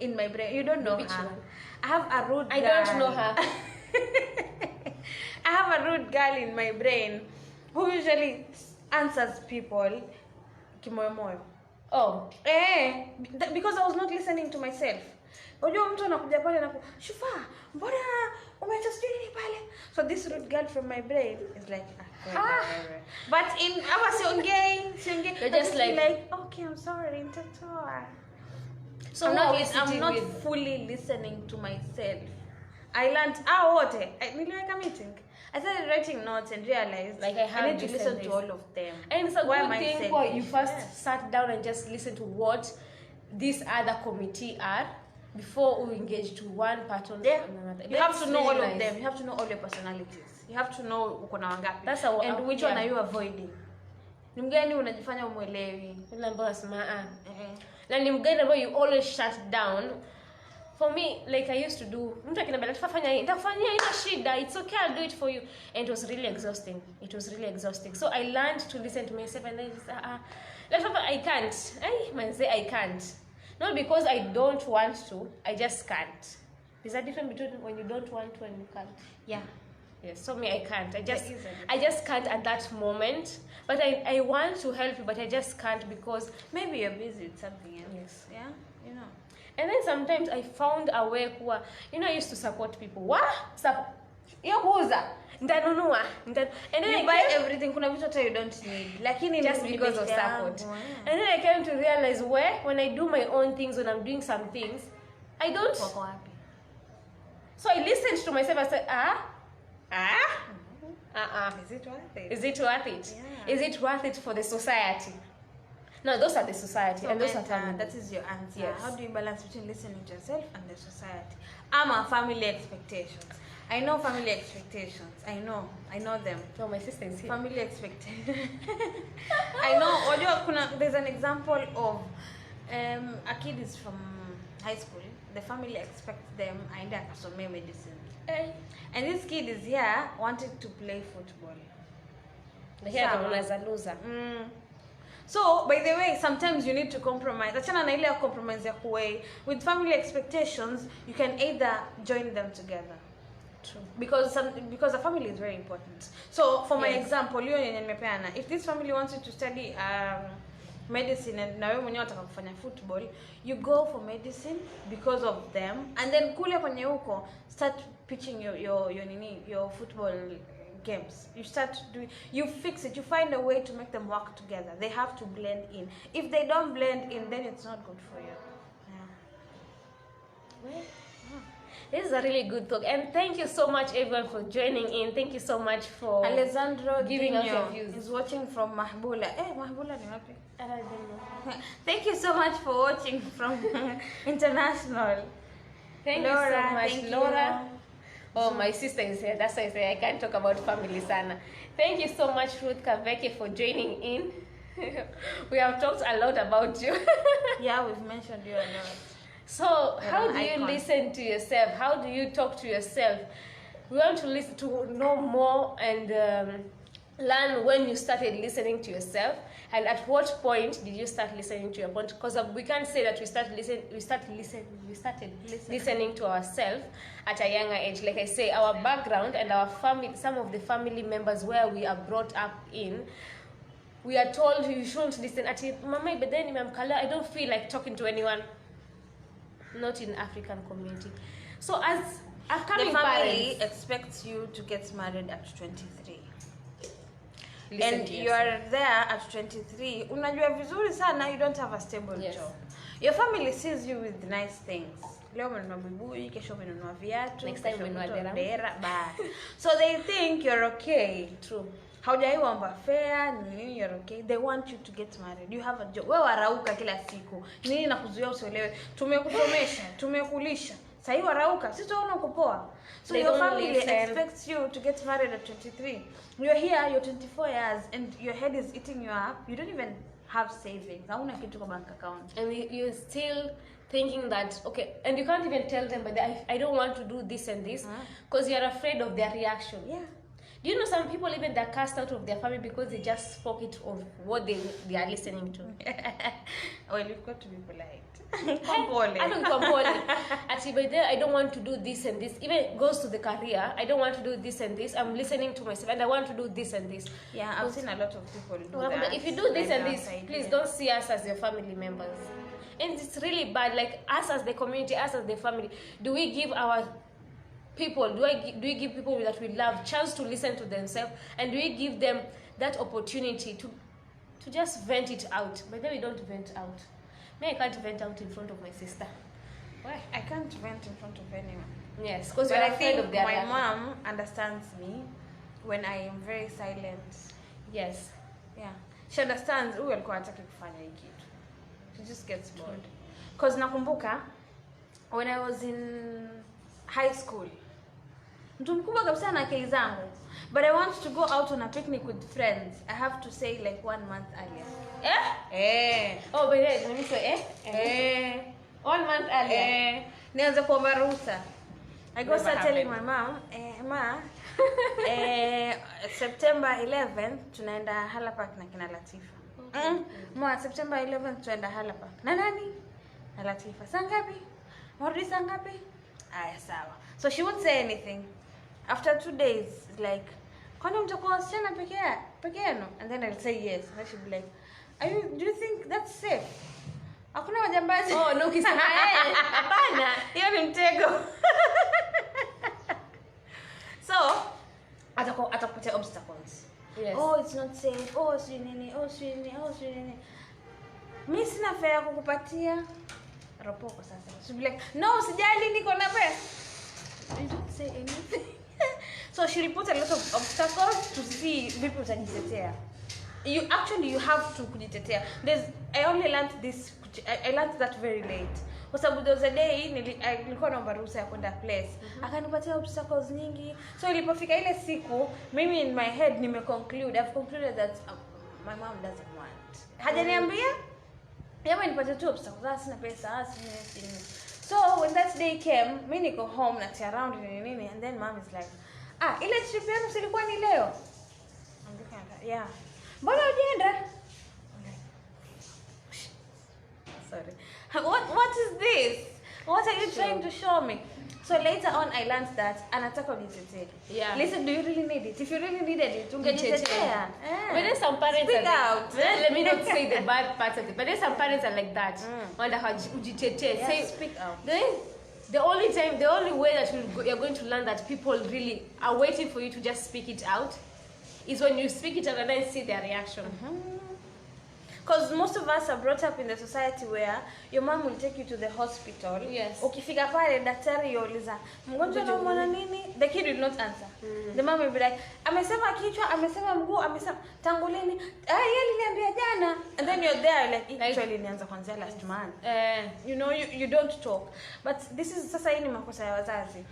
in my brain. You don't know Which her. one? I have a rude girl. I don't know her. I have a rude girl in my brain who usually answers people kimoyomoyo. Oh. Because I was not listening to myself. Unajua mtu anakuja pale na Shufaa, mbona umeacha sijui nini pale? So this rude girl from my brain is like but in our siongei You're just like okay, I'm sorry, nitatoa. So I'm not fully listening to myself. I learned niliweka meeting. I started writing notes and realized like I need to listen to all of them. And it's a good thing where you first sat down and just listen to what these other committee are before we engage to one part on another. You have to know all of them. You have to know all your personalities. You have to know uko na wangapi. That's and which one are you avoiding? Ni mgani unajifanya umuelewi? Yule ambaye unasema na ni mgani ambaye you always shut down. For me, like I used to do, mtu akiniambia Latifa fanya hii, nitafanyia ina shida, it's okay, I'll do it for you. And it was really exhausting. So I learned to listen to myself and then just Latifa, I can't. I can't. Not because I don't want to, I just can't. There's a difference between when you don't want to and you can't. Yeah. Yes, so me I can't. I just can't at that moment. But I want to help you, but I just can't because maybe you're busy with something else. Yes. Yeah? You know. And then sometimes I found a way where, I used to support people. What? Hiyo kuuza. Ndanunua. And then you buy everything. Kuna vitu hata you don't need. Lakini just because of support. And then I came to realize when I do my own things, when I'm doing some things, I don't. So I listened to myself and said, Is it worth it? Is it worth it? Yeah. Is it worth it for the society? No, those are the society, and those are family. That is your answer. Yes. How do you balance between listening to yourself and the society? Family expectations. I know family expectations. I know them. No, my sister is here. Family expectations. I know. There's an example of a kid is from high school. The family expects them aende akasomea medicine. And this kid is here wanted to play football. Here as a loser. So, by the way, sometimes you need to compromise. Achana na ile ya compromise ya kuwei. With family expectations, you can either join them together. True. Because a family is very important. So, for my example, if this family wants you to study medicine and na wewe mwenyewe unataka kufanya football, you go for medicine because of them, and then kule kwenye huko start pitching your football games. You start doing, you fix it, you find a way to make them work together. They have to blend in. If they don't blend in, then it's not good for you. Well, this is a really good talk, and thank you so much everyone for joining in. Thank you so much for Alessandro giving us your views. is watching from Mahbula. Mahbula ni wapi? I don't know. Thank you so much for watching from International. Thank Laura, you so much, thank Laura. you. Oh, my sister is here. That's why I say I can't talk about family sana. Thank you so much, Ruth Kaveke, for joining in. We have talked a lot about you. Yeah, we've mentioned you a lot. So, how an do you icon. listen to yourself? How do you talk to yourself? We want to listen to know more and learn when you started listening to yourself, and at what point did you start listening to your point? Because we can't say that we started listening to ourselves at a younger age. Like I say, our background and our family, some of the family members where we are brought up in, we are told you shouldn't listen. Mama, but then I don't feel like talking to anyone. Not in African community. So as a coming the family parents, expects you to get married at 23. listen And to you yourself. are there at 23. Unajua vizuri sana, you don't have a stable Yes. job. Your family sees you with nice things. Leo umenunua bibui, kesho umenunua viatu, Next time kesho umenunua umenunua dera. bad. So they think you're okay. True. Haujaiomba fare, nini, you're okay. They want you to get married. You have a job. Wewe warauka kila siku. Nini nakuzuia usielewe? Tumekusomesha, tumekulisha. Sasa hivi warauka, sisi tunaona uko poa. So They your don't family listen. expects you to get married at 23. You're here, you're 24 years and your head is eating you up. You don't even have savings. Hauna kitu kwa bank account. And you're still thinking that, okay, and you can't even tell them, but I don't want to do this and this, because you're afraid of their reaction. Yeah. Do you know some people even they're cast out of their family because they just spoke it of what they are listening to? Well, you've got to be polite. I don't compose. Actually, by there, I don't want to do this and this. Even it goes to the career. I don't want to do this and this. I'm listening to myself, and I want to do this and this. Yeah, I've seen a lot of people do Well, that. if you do this and this, outside, please yeah. don't see us as your family members. And it's really bad. Like us as the community, us as the family, do we give our people, do we give people that we love chance to listen to themselves, and do we give them that opportunity to just vent it out? But then we don't vent out. Me, I can't vent out in front of my sister. Why? I can't vent in front of anyone. Yes, because But you're I afraid think of their my reaction. mom understands me when I am very silent. Yes. Yeah. She understands huyu alikuwa hataki kufanya hii kitu. She just gets bored. Because nakumbuka when I was in high school, mtu mkubwa kabisa na akili zangu, but I want to go out on a picnic with friends. I have to say like 1 month earlier. Oh, but then when you say 1 month earlier. Nianze kuomba ruhusa. I go Never start telling my happened. mom, September 11th tunaenda Hala Park na kina Latifa. September 11th tunaenda Hala Park. Na nani? Na Latifa. Saa ngapi? Mordi saa ngapi? Aya, sawa. So she won't say anything. After 2 days, like, kwani mtakuwa wasichana peke yenu? And then I'll say yes. And she'll be like, do you think that's safe? Hakuna majambazi. Oh, no, ukisema hapana. Hiyo ni mtego. So, atakupatia obstacles. Yes. Oh, it's not safe. Oh, si nini. Mimi sina fare ya kukupatia. Ropoko sasa. She'll be like, no, usijali niko na pesa. You don't say anything. So she put a lot of obstacles to see vipi utajitetea. You have to kujitetea. I learned that very late. Kwa sababu there was a day nilikuwa naomba ruhusa ya kwenda place. Akanipatia obstacles nyingi. So ilipofika ile siku, mimi in my head I've concluded that my mom doesn't want. Hajaniambia? Yeye nipatia tu obstacles, sina pesa, sina. So when that day came, mimi niko home na tia around nini, and then mom is like, ile trip yenu silikuwa ni leo? I'm looking at her. Yeah. Mbona hujaenda? Sorry. What is this? What are you trying to show me? So later on I learned that anataka ujitetea. Yeah. Listen, do you really need it? If you really needed it, ungejitetea. But then some parents Speak are out. Let me not say the bad parts of it. But then some parents are like that. Wonder how ujitetea. Yeah, Say, speak out. Then the only way that you're going to learn that people really are waiting for you to just speak it out is when you speak it out and then see their reaction. Because most of us are brought up in the society where your mom will take you to the hospital. Yes. Ukifika pale daktari yuuliza mgonjwa anaumwa nini? The kid will not answer. The mom will be like, amesema kichwa, amesema mguu, amesema tangu lini? Yeye aliniambia jana. And then you're there like actually nianza kuanzia last month. You know, you don't talk. But this is sasa hii ni makosa ya wazazi.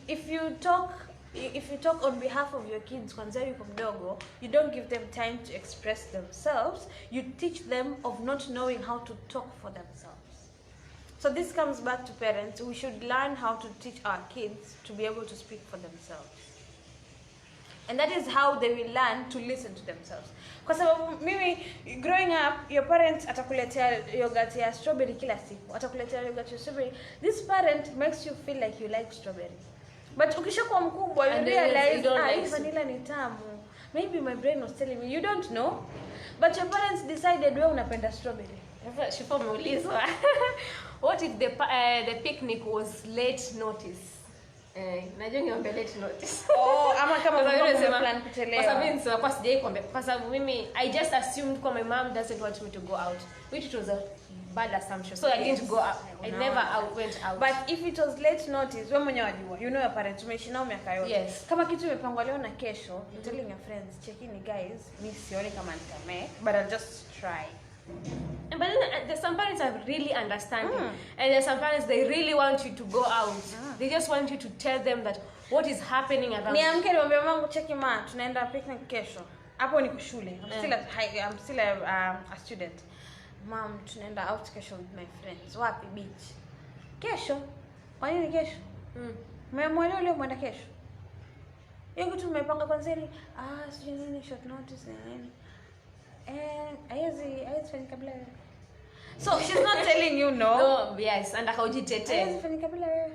If you talk on behalf of your kids kwanza yuko mdogo, you don't give them time to express themselves. You teach them of not knowing how to talk for themselves. So this comes back to parents. We should learn how to teach our kids to be able to speak for themselves. And that is how they will learn to listen to themselves. Kwa sababu mimi growing up, your parents atakuletea yogurt ya strawberry kila siku. Atakuletea yogurt ya strawberry. This parent makes you feel like you like strawberry. But ukishakuwa mkubwa, you realize vanilla ni tamu. Maybe my brain was telling me, you don't know. But your parents decided wewe unapenda strawberry. Shufaa umeulizwa. What if the picnic was late notice? Najua niombe late notice. Ama kama plan kuchelewa. Kwa sababu mimi I just assumed my mom doesn't want me to go out, which was a bad assumption. So I didn't go out. I never went out. But if it was late notice, wewe mwenyewe wajua, you know your parents, umeishi nao miaka yote. Yes. Kama kitu imepangwa leo na kesho, you're telling your friends, check in guys, mimi sioni kama nitamee, but I'll just try. But then there's some parents are really understanding, and there's some parents they really want you to go out. They just want you to tell them that what is happening around. Niamke niombe mamangu cheki tunaenda picnic kesho. Hapo niko shule. I'm still a student. Mom, tunaenda out kesho with my friends. Wapi beach? Kesho? Kwa nini kesho? Mmeamua leo mwenda kesho. Hiyo kitu mmepanga kwanza ni sijui nini short notice na nini. Haiwezi fanya kabla wewe. So she's not telling you no. No, yes, and akaujitetea. Haiwezi fanya kabla wewe.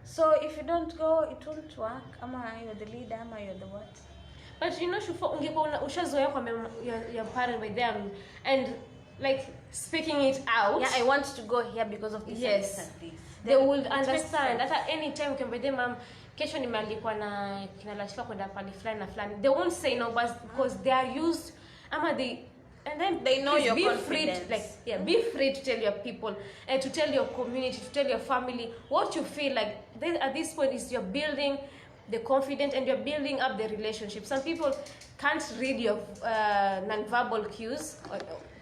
So if you don't go, it won't work. Ama you're the leader, ama you're the what? But you know, Shufaa, ungekuwa ushazoea kwa your parent with them and like speaking it out. Yeah, I want to go here because of this. Yes. And this. They will understand. At any time ukiambia mom kesho nimealikwa na kina Latifa kwenda pale fulani na fulani. They won't say no because they are used and then they know your be confidence. Free be free to tell your people and to tell your community, to tell your family what you feel like. At this point is you're building the confidence and you're building up the relationship. Some people can't read your non-verbal cues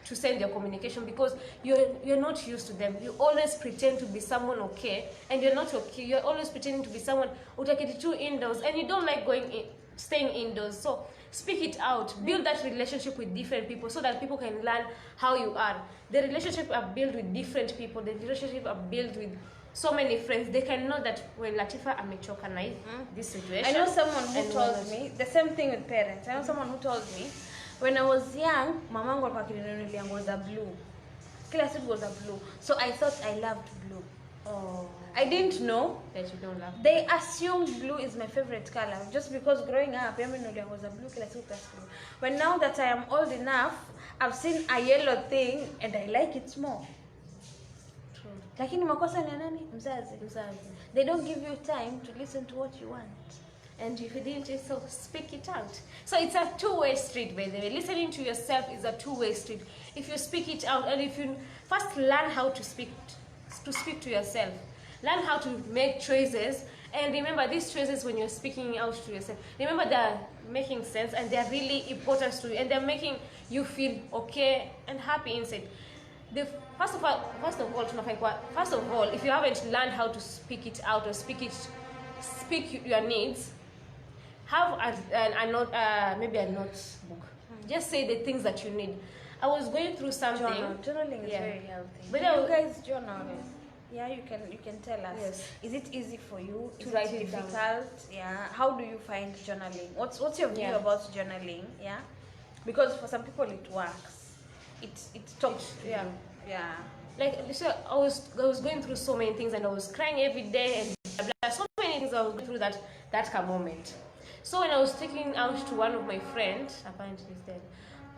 to send your communication because you're not used to them. You always pretend to be someone okay and you're not okay. You're always pretending to be someone who take it too indoors and you don't like staying indoors. So speak it out. Build that relationship with different people so that people can learn how you are. The relationship are built with different people. The relationship are built with so many friends. They can know that when Latifa amechoka na this situation. I know someone who told me the same thing with parents. I know someone who told me when I was young, mamangu alikuwa akininunulia nguo za blue. Kila siku was a blue. So I thought I loved blue. I didn't know that you don't love. They assumed blue is my favorite color just because growing up, yamenunulia nguo za blue kila siku plus blue. But now that I am old enough, I've seen a yellow thing and I like it more. True. Lakini makosa ni nani? Mzazi. They don't give you time to listen to what you want. And if you didn't, so speak it out. So it's a two-way street, by the way. Listening to yourself is a two-way street. If you speak it out, and if you first learn how to speak to yourself, learn how to make choices, and remember these choices when you're speaking out to yourself. Remember they're making sense and they're really important to you, and they're making you feel okay and happy inside. First of all, if you haven't learned how to speak it out or speak your needs, have maybe a notebook. Just say the things that you need. I was going through something. Journaling is very healthy. But you guys journal. Yeah, you can tell us. Yes. Is it easy for you? To write it difficult? down? Yeah. How do you find journaling? What's your view about journaling? Yeah. Because for some people it works. It talks to you. Yeah. Like so I was going through so many things and I was crying every day and things I was going through that moment. So when I was taking out to one of my friends, apparently he's dead.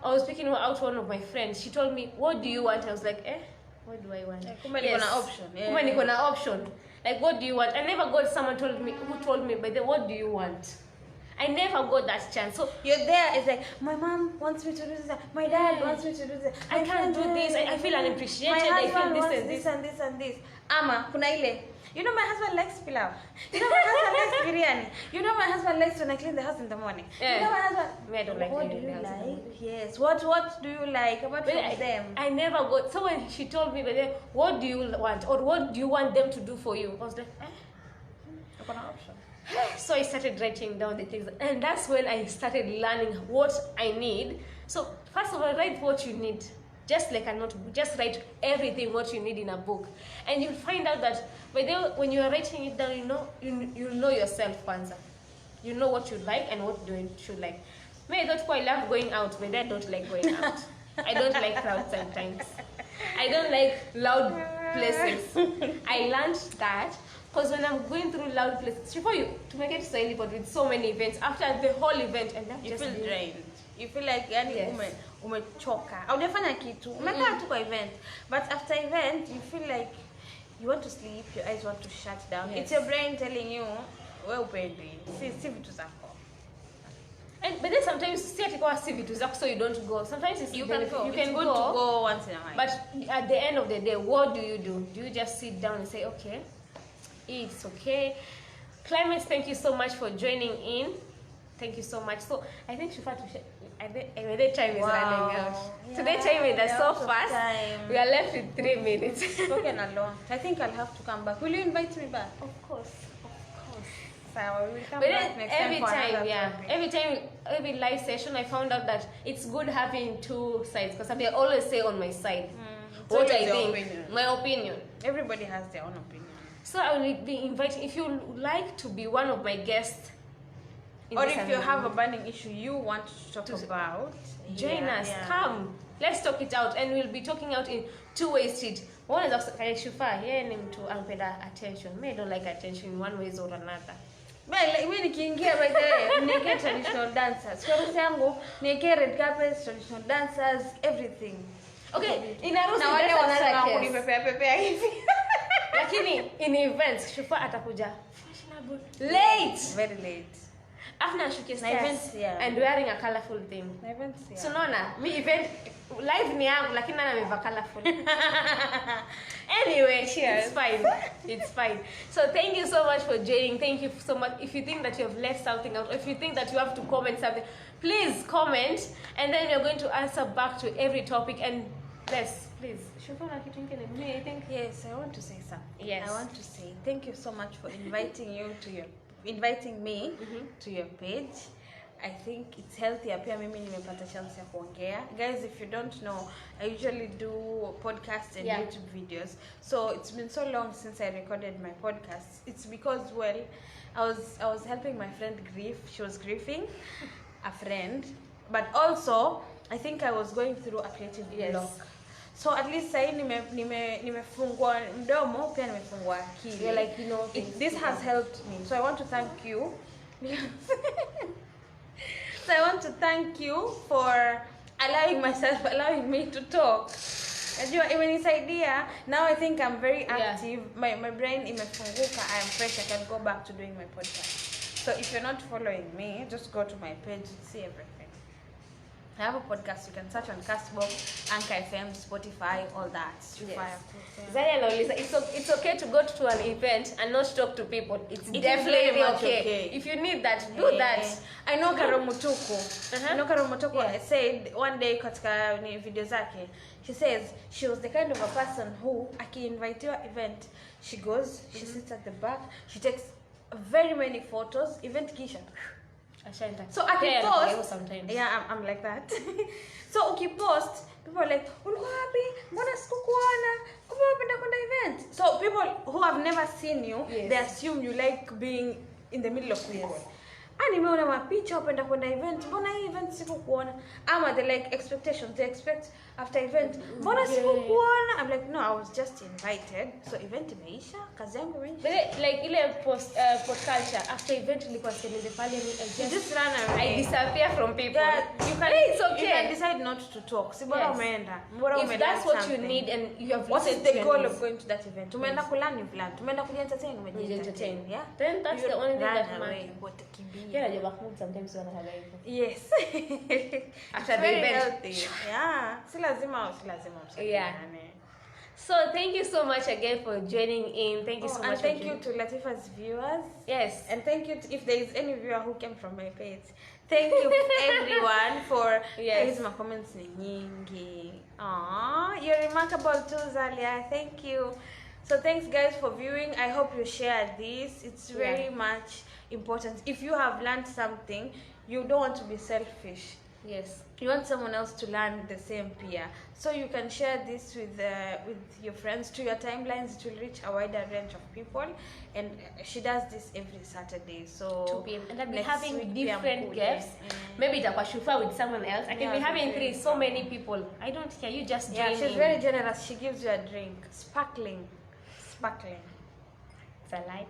I was picking out one of my friends. She told me, "What do you want?" I was like, what do I want? Option. Kumbe niko na option. Like, what do you want? I never got someone who told me, but then what do you want? I never got that chance. So you're there. It's like my mom wants me to do this. My dad wants me to do this. I can't do this. I feel unappreciated. My I feel husband this wants and this and this and this. Ama kuna ile. You know my husband likes pilau. You know my husband likes biryani. You know my husband likes when I clean the house in the morning. Yeah. You know my husband. I don't like what do cleaning you the house in the like? morning. Yes. What do you like about them? I never got. So when she told me, but then what do you want, or what do you want them to do for you? I was like, I've got an option. So I started writing down the things, and that's when I started learning what I need. So first of all, write what you need. Just like a notebook, just write everything what you need in a book, and you'll find out that when you are writing it down, you know yourself, Kwanza. You know what you like and what you should like. Me, I thought I love going out, but I don't like going out. I don't like crowds sometimes. I don't like loud places. I learned that because when I'm going through loud places, before you to make it Swahili, but with so many events, after the whole event, and that you just feel being, drained. You feel like yani umechoka. Haujafanya kitu. Umekaa tu kwa event. But after event, you feel like you want to sleep, your eyes want to shut down. Yes. It's your brain telling you, wewe upendi. Si vitu zako. But then sometimes see vitu zako so you don't go. Sometimes You can go. You can it's good go, to go once in a while. but at the end of the day, what do? Do you just sit down and say, okay, it's okay? Climates, thank you so much for joining in. Thank you so much. So I think Shufaa the time is running out. Yeah, Today time is so fast. Time. We are left with 3 minutes. Spoken a lot. I think I'll have to come back. Will you invite me back? Of course. So we will come But back then next time for another topic. every live session, I found out that it's good having two sides, because I always say on my side what I think, my opinion. Everybody has their own opinion. So I will be inviting, if you like to be one of my guests, or if you have a burning issue you want to talk about, join us. Come, let's talk it out, and we'll be talking out in two ways. One is Shufaa, yeye ni mtu anapenda attention. Me, I don't like attention in one way or another. Well, mimi nikiingia by the way, niweke traditional dancers. Kwa harusi yangu, niweke red carpet, traditional dancers, everything. Okay, in harusi na wale wanataka kunipepea hivi. Lakini in events Shufaa atakuja fashionable late, Very late. after shuke Na events, yeah. and wearing a colorful thing. Na events, yeah. So naona mi event live ni yangu lakini nana amevaa colorful. Anyway, cheers. It's fine. So thank you so much for joining. Thank you so much. If you think that you have left something out, if you think that you have to comment something, please comment, and then we're going to answer back to every topic. And please Shufaa, I think Yes, I want to say something. Yes. I want to say thank you so much for inviting me to your page. I think it's healthier. Pia mimi nimepata chance ya kuongea. Guys, if you don't know, I usually do podcasts and YouTube videos. So it's been so long since I recorded my podcast. It's because, well, I was helping my friend grieve. She was grieving a friend, but also I think I was going through a creative block. So at least sai nimefungua mdomo, pia nimefungua akili. You're like, This has helped me. So I want to thank you. So I want to thank you for allowing me to talk. Imenisaidia. Now I think I'm very active. My brain imefunguka. I am fresh. I can go back to doing my podcast. So if you're not following me, just go to my page and see everything. I have a podcast. You can search on Castbox, Anchor FM, Spotify, all that. It's okay to go to an event and not talk to people. It's definitely okay. If you need that, do that. I know Karo Mutuku said one day katika video zake, she says she was the kind of a person who aki-invite your event, she goes, she sits at the back, she takes very many photos, event kisha. So I can post sometimes. Yeah, I'm like that. So okay, post, people are like, ulikuwa wapi? Mbona sikukuona? Kumbe unapenda kwenda event. So people who have never seen you, they assume you like being in the middle of people. nimeona mapicha upenda kwenda event, mbona hii event sikukuona? Ama the like expectations they expect after event, mbona sikukuona? I'm like, no, I was just invited, so event imeisha, kazi yangu imeisha. Like ile post culture after event ilikuwa still in the parliament, I just run away. I disappear from people. Yeah, you can, it's okay. You can decide not to talk. Si bora umeenda. If that's what you need and you have what is the goal of going to that event? Tumeenda kulani plan, tumeenda kujientertain, umejientertain. Yeah. Then that's the only thing that matters. Yeah, you sometimes you want to yes. After the event. Yeah. Si lazima. Yeah. So thank you so much again for joining in. Thank you so much. And thank you to Latifa's viewers. Yes. And thank you if there is any viewer who came from my page. Thank you everyone for my comments ni nyingi. Aww, you're remarkable too, Zalia. Thank you. So thanks guys for viewing. I hope you share this. It's very much important. If you have learned something, you don't want to be selfish. Yes. You want someone else to learn the same peer. So you can share this with your friends, to your timelines. It will reach a wider range of people. And she does this every Saturday. So 2 p.m. And I'll be having different guests. Maybe it's a Shufaa with someone else. I can be having 3, so many people. I don't care. You just join in. She's very generous. She gives you a drink. Sparkling. It's a lie.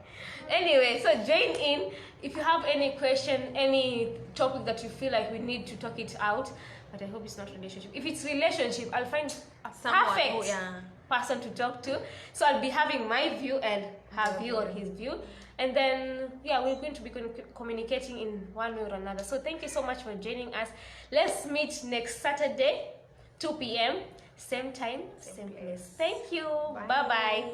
Anyway, so join in. If you have any question, any topic that you feel like we need to talk it out, but I hope it's not relationship. If it's relationship, I'll find a perfect person to talk to. So I'll be having my view and her view or his view. And then, we're going to be communicating in one way or another. So thank you so much for joining us. Let's meet next Saturday, 2 p.m. Same time, same place. Thank you. Bye-bye.